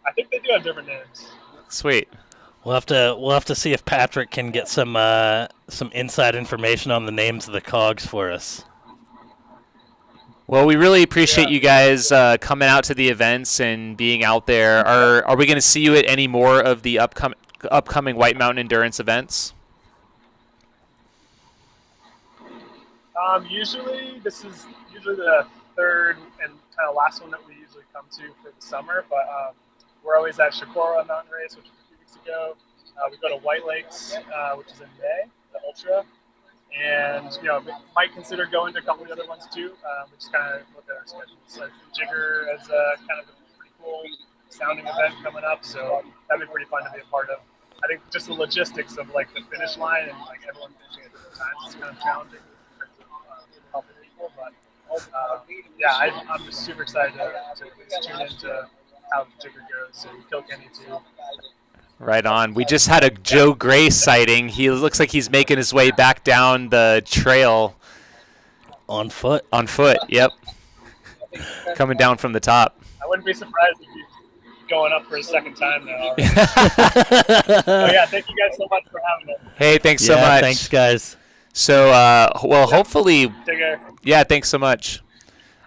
I think they do have different names. Sweet. We'll have to see if Patrick can get some inside information on the names of the cogs for us. Well, we really appreciate you guys coming out to the events and being out there. Are we going to see you at any more of the upcoming White Mountain Endurance events? Usually, this is the third and kind of last one that we usually come to for the summer, but we're always at Shakora Mountain Race, which is a few weeks ago. We go to White Lakes, which is in May, the Ultra, and might consider going to a couple of the other ones too. We just kind of look at our schedules. So Jigger as a kind of a pretty cool sounding event coming up, so that'd be pretty fun to be a part of. I think just the logistics of like the finish line and like everyone finishing at different times is kind of challenging in terms of helping people. But I'm just super excited to at least tune into how Jigger goes and Kilkenny too. Right on. We just had a Joe Gray sighting. He looks like he's making his way back down the trail. On foot? On foot, yep. Coming down from the top. I wouldn't be surprised if he's going up for his second time now. Thank you guys so much for having me. Hey, thanks so much. Thanks, guys. So, hopefully... Take care. Yeah, thanks so much.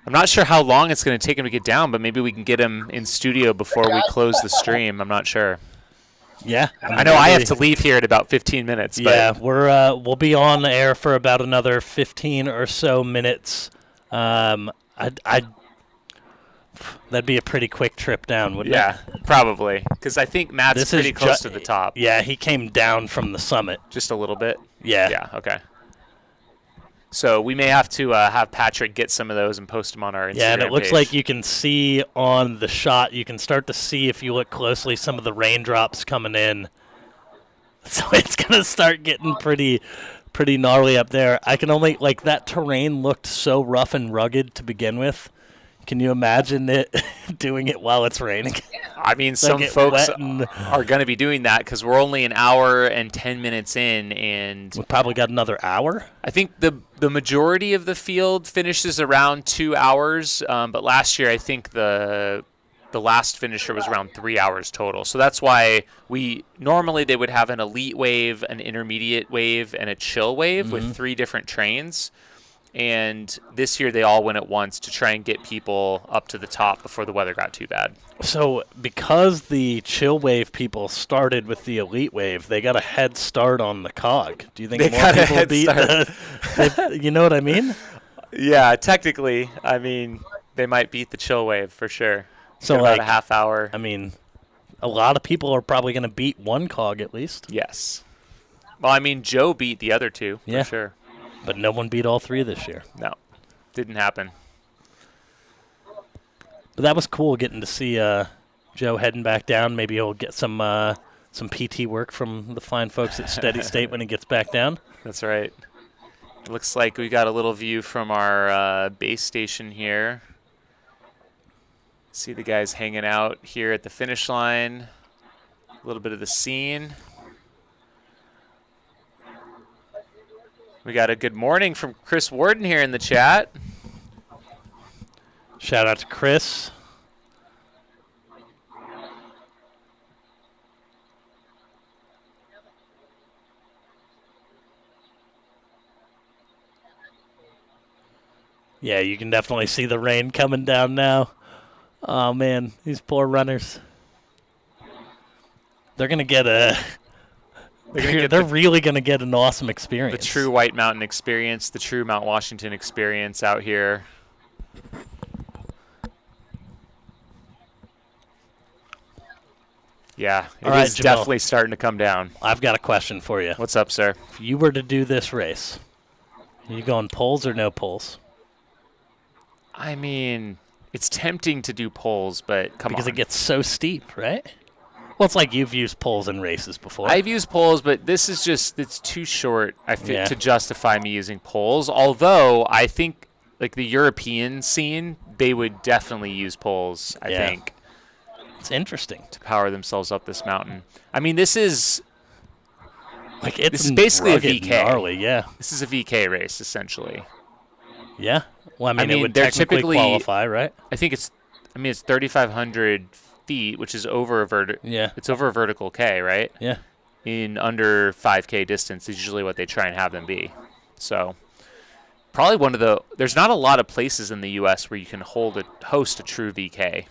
I'm not sure how long it's going to take him to get down, but maybe we can get him in studio before we close the stream. I'm not sure. Yeah. I know I have to leave here in about 15 minutes. But yeah, we'll be on the air for about another 15 or so minutes. That'd be a pretty quick trip down, wouldn't it? Yeah, probably. Because I think Matt's pretty close to the top. Yeah, he came down from the summit. Just a little bit? Yeah. Yeah, okay. So we may have to have Patrick get some of those and post them on our Instagram Yeah, and it looks page. like you can see on the shot, you can start to see, if you look closely, some of the raindrops coming in. So it's going to start getting pretty gnarly up there. I can only, that terrain looked so rough and rugged to begin with. Can you imagine it doing it while it's raining? I mean, some folks are going to be doing that because we're only an hour and 10 minutes in, and we probably got another hour. I think the majority of the field finishes around 2 hours, but last year I think the last finisher was around 3 hours total. So that's why normally they would have an elite wave, an intermediate wave, and a chill wave with 3 different trains. And this year they all went at once to try and get people up to the top before the weather got too bad. So because the chill wave people started with the elite wave, they got a head start on the Cog. Do you think more people beat the you know what I mean? Yeah, technically, I mean, they might beat the chill wave for sure. So about a half hour. I mean, a lot of people are probably going to beat one Cog at least. Yes. Well, I mean, Joe beat the other 2 for sure. But no one beat all 3 this year. No, didn't happen. But that was cool getting to see Joe heading back down. Maybe he'll get some PT work from the fine folks at Steady State when he gets back down. That's right. It looks like we got a little view from our base station here. See the guys hanging out here at the finish line. A little bit of the scene. We got a good morning from Chris Warden here in the chat. Shout out to Chris. Yeah, you can definitely see the rain coming down now. Oh, man, these poor runners. They're going to get They're really going to get an awesome experience. The true White Mountain experience, the true Mount Washington experience out here. Yeah, it is definitely starting to come down. I've got a question for you. What's up, sir? If you were to do this race, are you going poles or no poles? I mean, it's tempting to do poles, but come on. Because it gets so steep, right? Well, it's like you've used poles in races before. I've used poles, but this is just, it's too short, I think, to justify me using poles. Although, I think, like, the European scene, they would definitely use poles, I think. It's interesting. To power themselves up this mountain. I mean, this is... Like, it's this is basically a VK. Gnarly, yeah. This is a VK race, essentially. Yeah? Well, I mean it would they're technically typically qualify, right? I think it's 3,500 feet, which is over a it's over a vertical K, right? Yeah. In under 5K distance is usually what they try and have them be. So probably there's not a lot of places in the U.S. where you can host a true VK.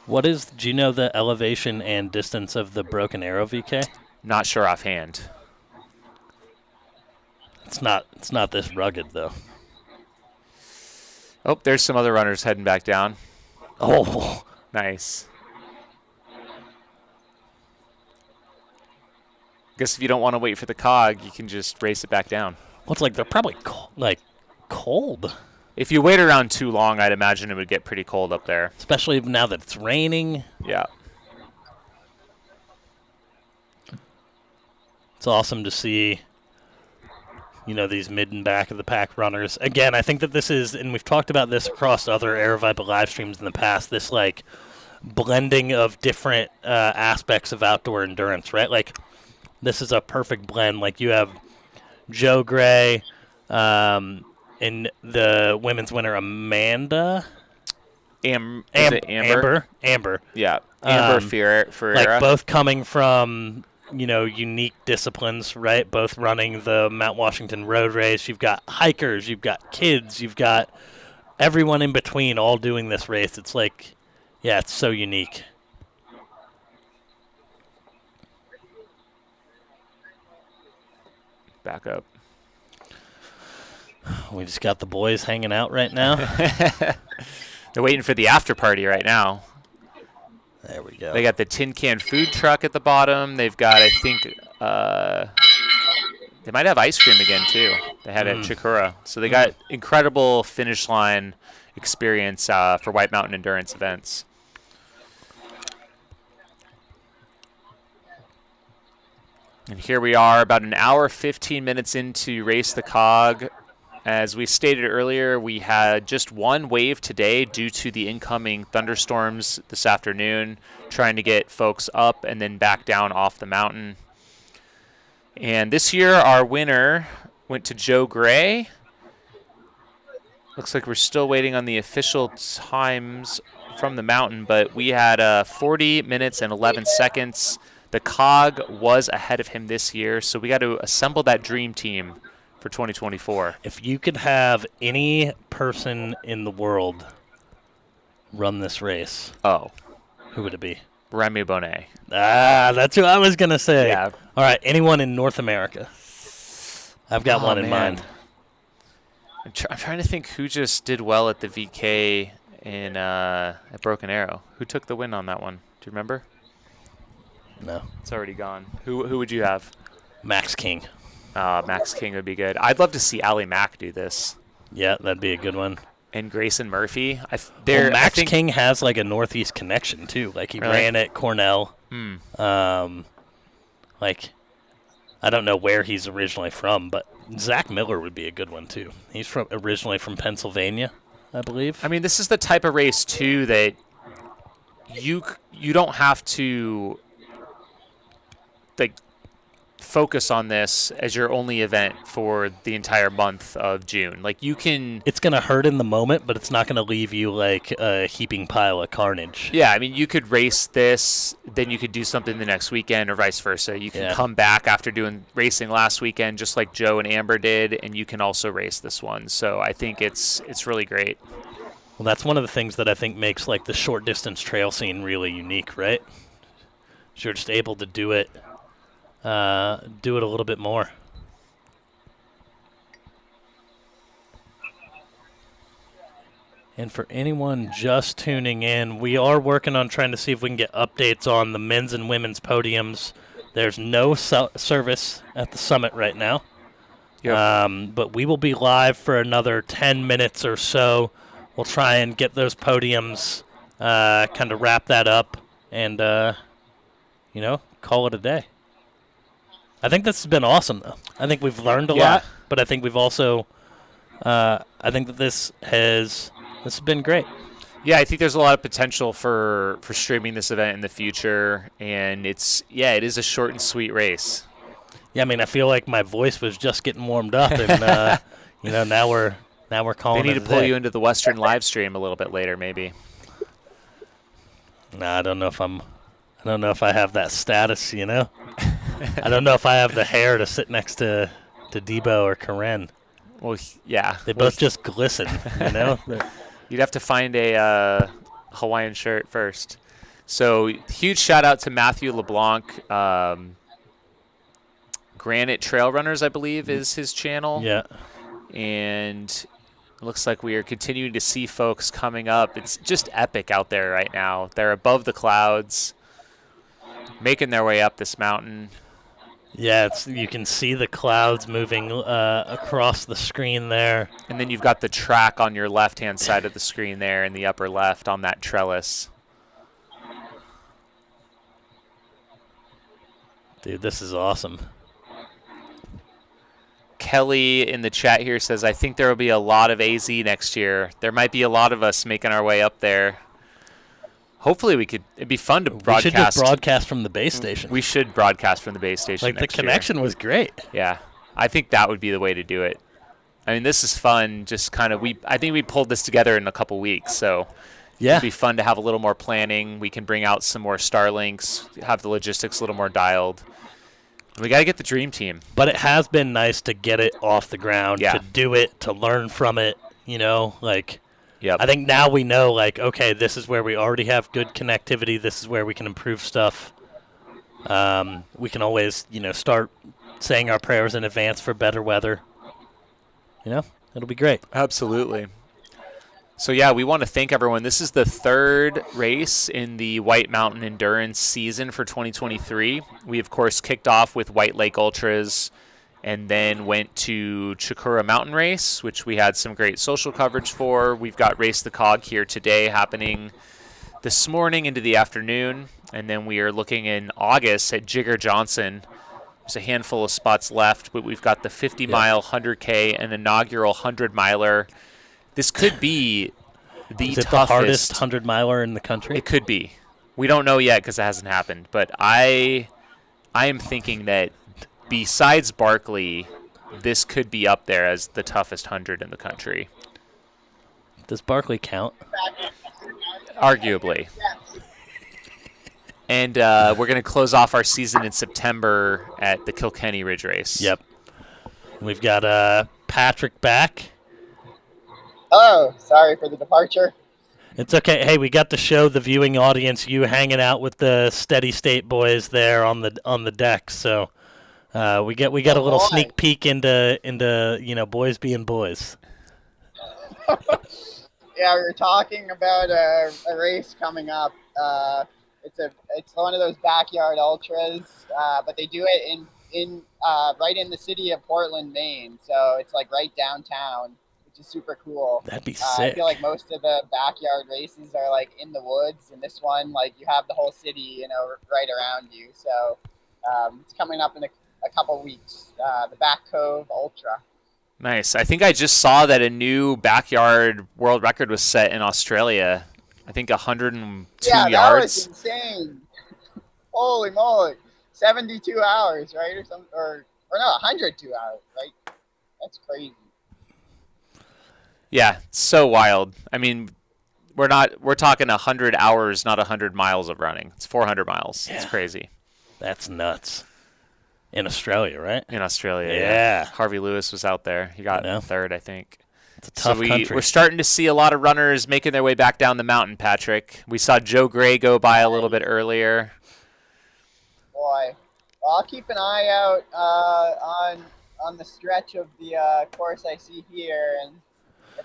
Do you know the elevation and distance of the Broken Arrow VK? Not sure offhand. It's not this rugged though. Oh, there's some other runners heading back down. Oh, nice. Guess if you don't want to wait for the Cog, you can just race it back down. Well, it's like they're probably cold, If you wait around too long, I'd imagine it would get pretty cold up there. especially now that it's raining. Yeah. It's awesome to see, these mid and back of the pack runners. Again, I think that this is, and we've talked about this across other Aravaipa live streams in the past, this like blending of different aspects of outdoor endurance, right? Like this is a perfect blend. Like you have Joe Gray, in the women's winner Amanda. Amber? Amber. Yeah. Amber Ferreira. Like both coming from unique disciplines, right? Both running the Mount Washington Road Race. You've got hikers, you've got kids, you've got everyone in between all doing this race. It's like, yeah, it's so unique. Back up. We just got the boys hanging out right now. They're waiting for the after party right now. There we go. They got the tin can food truck at the bottom. They've got, I think, they might have ice cream again, too. They had it at Chikura. So they got incredible finish line experience for White Mountain Endurance events. And here we are about an hour, 15 minutes into Race the Cog. As we stated earlier, we had just one wave today due to the incoming thunderstorms this afternoon, trying to get folks up and then back down off the mountain. And this year, our winner went to Joe Gray. Looks like we're still waiting on the official times from the mountain, but we had 40 minutes and 11 seconds. The Cog was ahead of him this year, so we got to assemble that dream team for 2024. If you could have any person in the world run this race, who would it be? Remy Bonnet. That's who I was going to say. Yeah. All right, anyone in North America? I've got one in mind. I'm trying to think who just did well at the VK at Broken Arrow. Who took the win on that one? Do you remember? No. It's already gone. Who would you have? Max King. Max King would be good. I'd love to see Allie Mack do this. Yeah, that'd be a good one. And Grayson Murphy. Max King has like a Northeast connection too. Like he ran at Cornell. Like I don't know where he's originally from, but Zach Miller would be a good one too. He's originally from Pennsylvania, I believe. I mean, this is the type of race too that you don't have to like focus on this as your only event for the entire month of June. Like you can. It's gonna hurt in the moment, but it's not gonna leave you like a heaping pile of carnage. Yeah, I mean, you could race this, then you could do something the next weekend, or vice versa. You can come back after doing racing last weekend, just like Joe and Amber did, and you can also race this one. So I think it's really great. Well, that's one of the things that I think makes like the short distance trail scene really unique, right? So you're just able to do it a little bit more. And for anyone just tuning in, we are working on trying to see if we can get updates on the men's and women's podiums. There's no service at the summit right now. Yep. But we will be live for another 10 minutes or so. We'll try and get those podiums, kind of wrap that up and, call it a day. I think this has been awesome, though. I think we've learned a lot, but I think we've also, I think that this has been great. Yeah, I think there's a lot of potential for streaming this event in the future, and it is a short and sweet race. Yeah, I mean, I feel like my voice was just getting warmed up, and now we're calling. They need to pull you into the Western live stream a little bit later, maybe. Nah, I don't know if I have that status, I don't know if I have the hair to sit next to Debo or Karen. Well, yeah. They both just glisten, You'd have to find a Hawaiian shirt first. So huge shout out to Matthew LeBlanc. Granite Trail Runners, I believe, is his channel. Yeah. And it looks like we are continuing to see folks coming up. It's just epic out there right now. They're above the clouds, making their way up this mountain. Yeah, you can see the clouds moving across the screen there. And then you've got the track on your left-hand side of the screen there in the upper left on that trellis. Dude, this is awesome. Kelly in the chat here says, I think there will be a lot of AZ next year. There might be a lot of us making our way up there. Hopefully it'd be fun to broadcast. We should just broadcast from the base station. We should broadcast from the base station Like, the next year. connection was great. Yeah. I think that would be the way to do it. I mean, this is fun. Just kind of, I think we pulled this together in a couple weeks, so yeah, it'd be fun to have a little more planning. We can bring out some more Starlinks, have the logistics a little more dialed. And we got to get the dream team. But it has been nice to get it off the ground, to do it, to learn from it, like. Yep. I think now we know, like, okay, this is where we already have good connectivity. This is where we can improve stuff. We can always, start saying our prayers in advance for better weather. It'll be great. Absolutely. So, yeah, we want to thank everyone. This is the third race in the White Mountain Endurance season for 2023. We, of course, kicked off with White Lake Ultras and then went to Chikura Mountain Race, which we had some great social coverage for. We've got Race the Cog here today happening this morning into the afternoon. And then we are looking in August at Jigger Johnson. There's a handful of spots left, but we've got the 50-mile 100K and inaugural 100-miler. This could be the Is it toughest. the hardest 100-miler in the country? It could be. We don't know yet because it hasn't happened. But I am thinking that besides Barkley, this could be up there as the toughest 100 in the country. Does Barkley count? Arguably. And we're going to close off our season in September at the Kilkenny Ridge Race. Yep. We've got Patrick back. Oh, sorry for the departure. It's okay. Hey, we got to show the viewing audience you hanging out with the Steady State boys there on the deck. So we got a little sneak peek into boys being boys. Yeah, we were talking about a race coming up. It's one of those backyard ultras, but they do it in right in the city of Portland, Maine. So it's like right downtown, which is super cool. That'd be sick. I feel like most of the backyard races are like in the woods, and this one, like, you have the whole city, right around you. So it's coming up in a couple weeks. The Back Cove Ultra. Nice. I think I just saw that a new backyard world record was set in Australia. I think 102 yards. Yeah, that was insane. Holy moly. 72 hours, right? Or no, 102 hours, right? That's crazy. Yeah, so wild. I mean, we're talking 100 hours, not 100 miles of running. It's 400 miles. Yeah. It's crazy. That's nuts. In Australia, right? In Australia, yeah. Harvey Lewis was out there. He got third, I think. It's a tough country. We're starting to see a lot of runners making their way back down the mountain, Patrick. We saw Joe Gray go by a little bit earlier. Boy. Well, I'll keep an eye out on the stretch of the course I see here. And if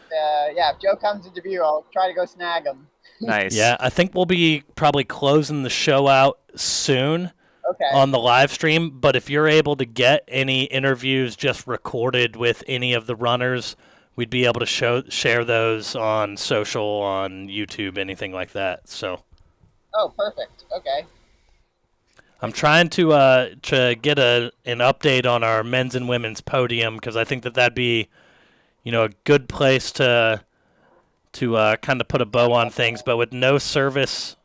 Joe comes into view, I'll try to go snag him. Nice. Yeah, I think we'll be probably closing the show out soon. Okay. On the live stream, but if you're able to get any interviews just recorded with any of the runners, we'd be able to share those on social, on YouTube, anything like that. So. Oh, perfect. Okay. I'm trying to get an update on our men's and women's podium because I think that'd be, a good place to kind of put a bow on things, but with no service.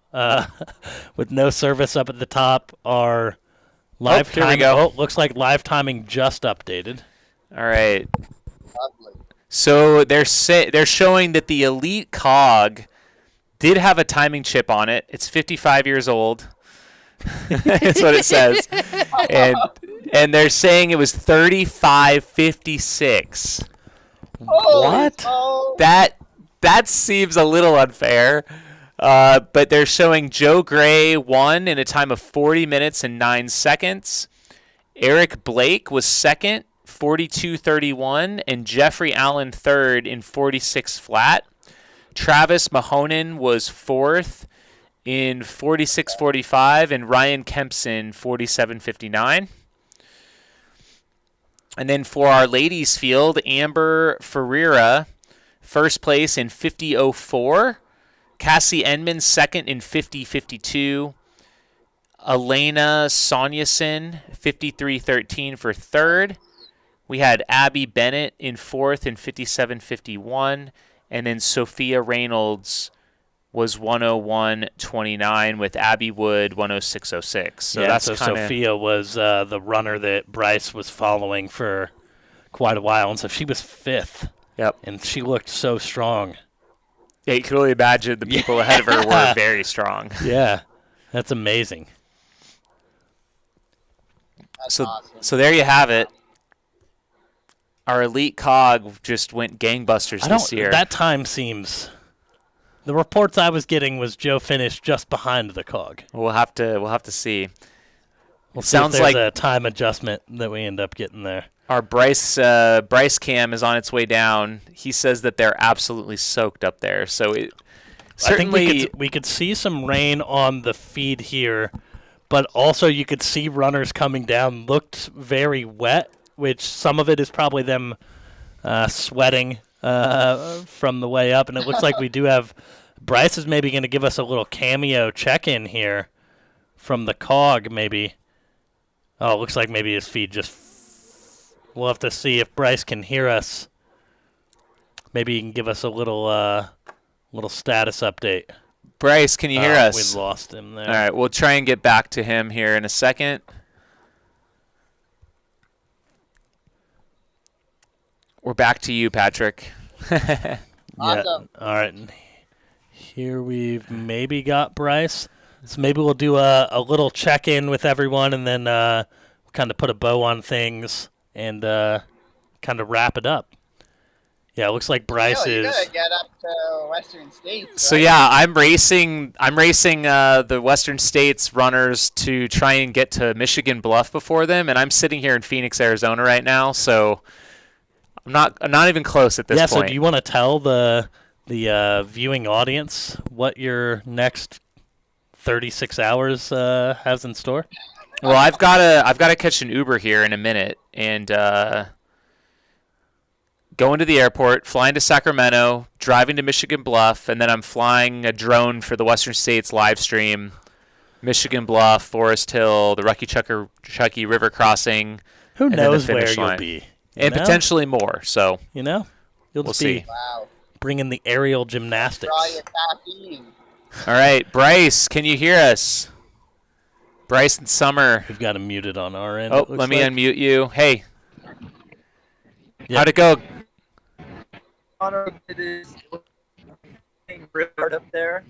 With no service up at the top, our live here we go. Looks like live timing just updated. All right. So they're showing that the Elite Cog did have a timing chip on it. It's 55 years old. That's what it says. And they're saying it was 35:56. What? That seems a little unfair. But they're showing Joe Gray won in a time of 40 minutes and 9 seconds. Eric Blake was second, 42:31, and Jeffrey Allen third in 46 flat. Travis Mahonen was fourth in 46:45, and Ryan Kempson 47:59. And then for our ladies field, Amber Ferreira, first place in 50:04. Cassie Enman, second in 50:52. Elena Sonyason, 53:13 for third. We had Abby Bennett in fourth in 57:51. And then Sophia Reynolds was 101.29 with Abby Wood 106.06. So that's so kinda... Sophia was the runner that Bryce was following for quite a while, and so she was fifth. Yep. And she looked so strong. Yeah, you can only imagine the people ahead of her were very strong. Yeah, that's amazing. That's awesome. So there you have it. Our elite cog just went gangbusters this year. That time seems... The reports I was getting was Joe finished just behind the cog. We'll have to see. We'll see Sounds if there's like a time adjustment that we end up getting there. our Bryce cam is on its way down. He says that they're absolutely soaked up there. So certainly I think we could see some rain on the feed here, but also you could see runners coming down. Looked very wet, which some of it is probably them sweating from the way up. And it looks like we do have... Bryce is maybe going to give us a little cameo check-in here from the cog, maybe. Oh, it looks like maybe his feed just... We'll have to see if Bryce can hear us. Maybe he can give us a little status update. Bryce, can you hear us? We lost him there. All right, we'll try and get back to him here in a second. We're back to you, Patrick. Awesome. Yeah. All right. Here we've maybe got Bryce. So maybe we'll do a little check-in with everyone and then kind of put a bow on things and kind of wrap it up. Yeah, it looks like Bryce you is... gotta get up to Western States. So right? yeah, I'm racing the Western States runners to try and get to Michigan Bluff before them, and I'm sitting here in Phoenix, Arizona right now, so I'm not even close at this point. Yeah, so do you want to tell the viewing audience what your next 36 hours has in store? Well, I've got to catch an Uber here in a minute and going to the airport, flying to Sacramento, driving to Michigan Bluff, and then I'm flying a drone for the Western States live stream. Michigan Bluff, Forest Hill, the Rucky River crossing. Who knows the where finish you'll line. be? And potentially more. So you'll we'll just see. be Wow. bringing the aerial gymnastics. Draw your caffeine. All right, Bryce, can you hear us? Bryce and Summer. We've got him muted on our end. Oh, let me unmute you. Hey, Yeah. how'd it go? Honor, it is really hard up there.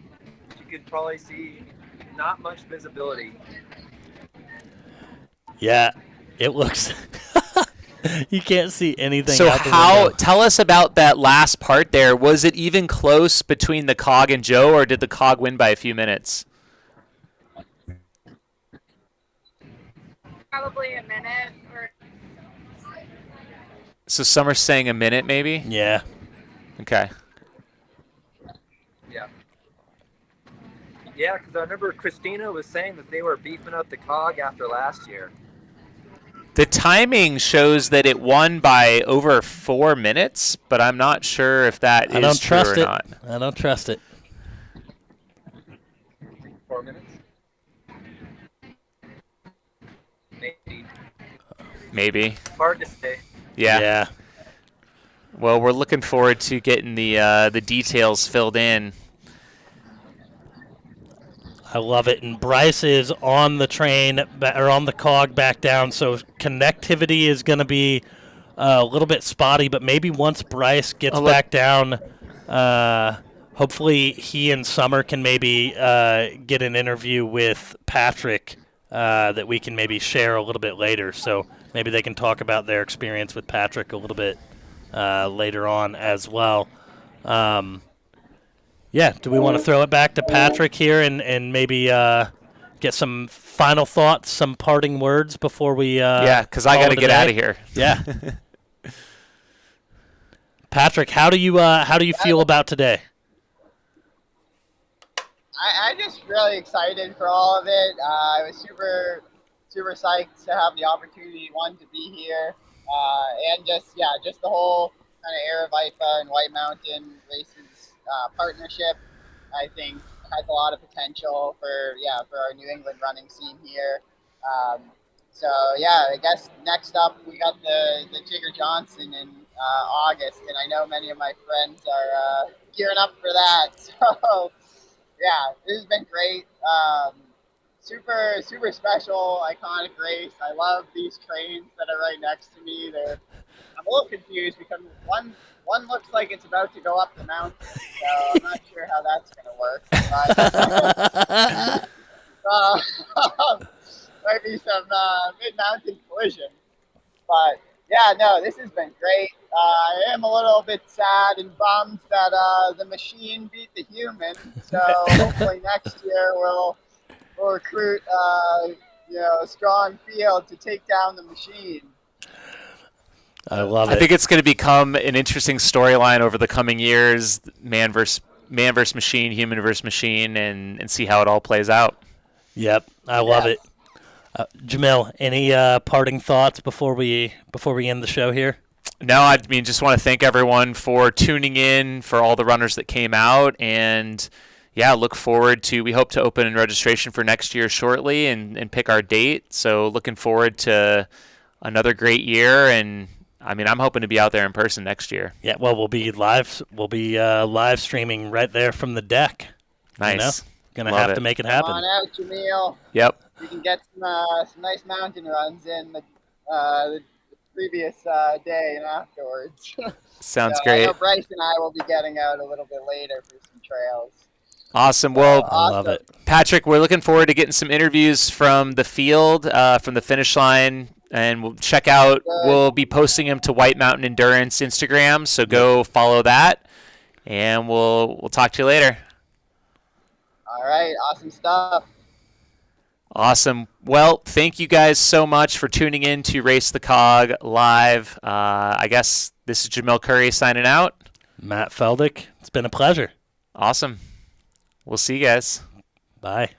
You could probably see not much visibility. Yeah, it looks... You can't see anything. So out the window. tell us about that last part there. Was it even close between the Cog and Joe, or did the Cog win by a few minutes? Probably a minute. Or... So Summer's saying a minute maybe? Yeah. Okay. Yeah, because I remember Christina was saying that they were beefing up the Cog after last year. The timing shows that it won by over 4 minutes, but I'm not sure if that is true or not. I don't trust it. 4 minutes? Maybe. Hard to say. Yeah. Well, we're looking forward to getting the details filled in. I love it. And Bryce is on the train, or on the Cog back down, so connectivity is going to be a little bit spotty, but maybe once Bryce gets back down, hopefully he and Summer can maybe get an interview with Patrick that we can maybe share a little bit later. So maybe they can talk about their experience with Patrick a little bit later on as well. Yeah, do we want to throw it back to Patrick here and maybe get some final thoughts, some parting words before we yeah, because I got to get out of here. Yeah. Patrick, how do you feel about today? I'm just really excited for all of it. I was super psyched to have the opportunity, one, to be here, and just the whole kind of Aravaipa and White Mountain races partnership, I think has a lot of potential for our New England running scene here. I guess next up we got the Jigger Johnson in August, and I know many of my friends are gearing up for that. So yeah, this has been great. Super special, iconic race. I love these trains that are right next to me. I'm a little confused because one looks like it's about to go up the mountain, so I'm not sure how that's going to work. But might be some mid-mountain collision. But yeah, no, this has been great. I am a little bit sad and bummed that the machine beat the human. So hopefully next year we'll recruit a strong field to take down the machine. I love it. I think it's going to become an interesting storyline over the coming years, man versus machine, human versus machine, and see how it all plays out. Yep, I love it. Jamil, any parting thoughts before we end the show here? No, I mean, just want to thank everyone for tuning in, for all the runners that came out, and yeah, look forward to, we hope to open registration for next year shortly and pick our date. So looking forward to another great year, and I mean, I'm hoping to be out there in person next year. Yeah, well, we'll be live streaming right there from the deck. Nice. Gonna have to make it happen. Come on out, Jamil. Yep. We can get some nice mountain runs in the previous day and afterwards. Sounds great. I know Bryce and I will be getting out a little bit later for some trails. Awesome. Well, I love it. Patrick, we're looking forward to getting some interviews from the field, from the finish line, and we'll check out. We'll be posting them to White Mountain Endurance Instagram, so go follow that, and we'll talk to you later. All right. Awesome stuff. Awesome. Well, thank you guys so much for tuning in to Race the Cog live. I guess this is Jamil Curry signing out. Matt Feldick. It's been a pleasure. Awesome. We'll see you guys. Bye.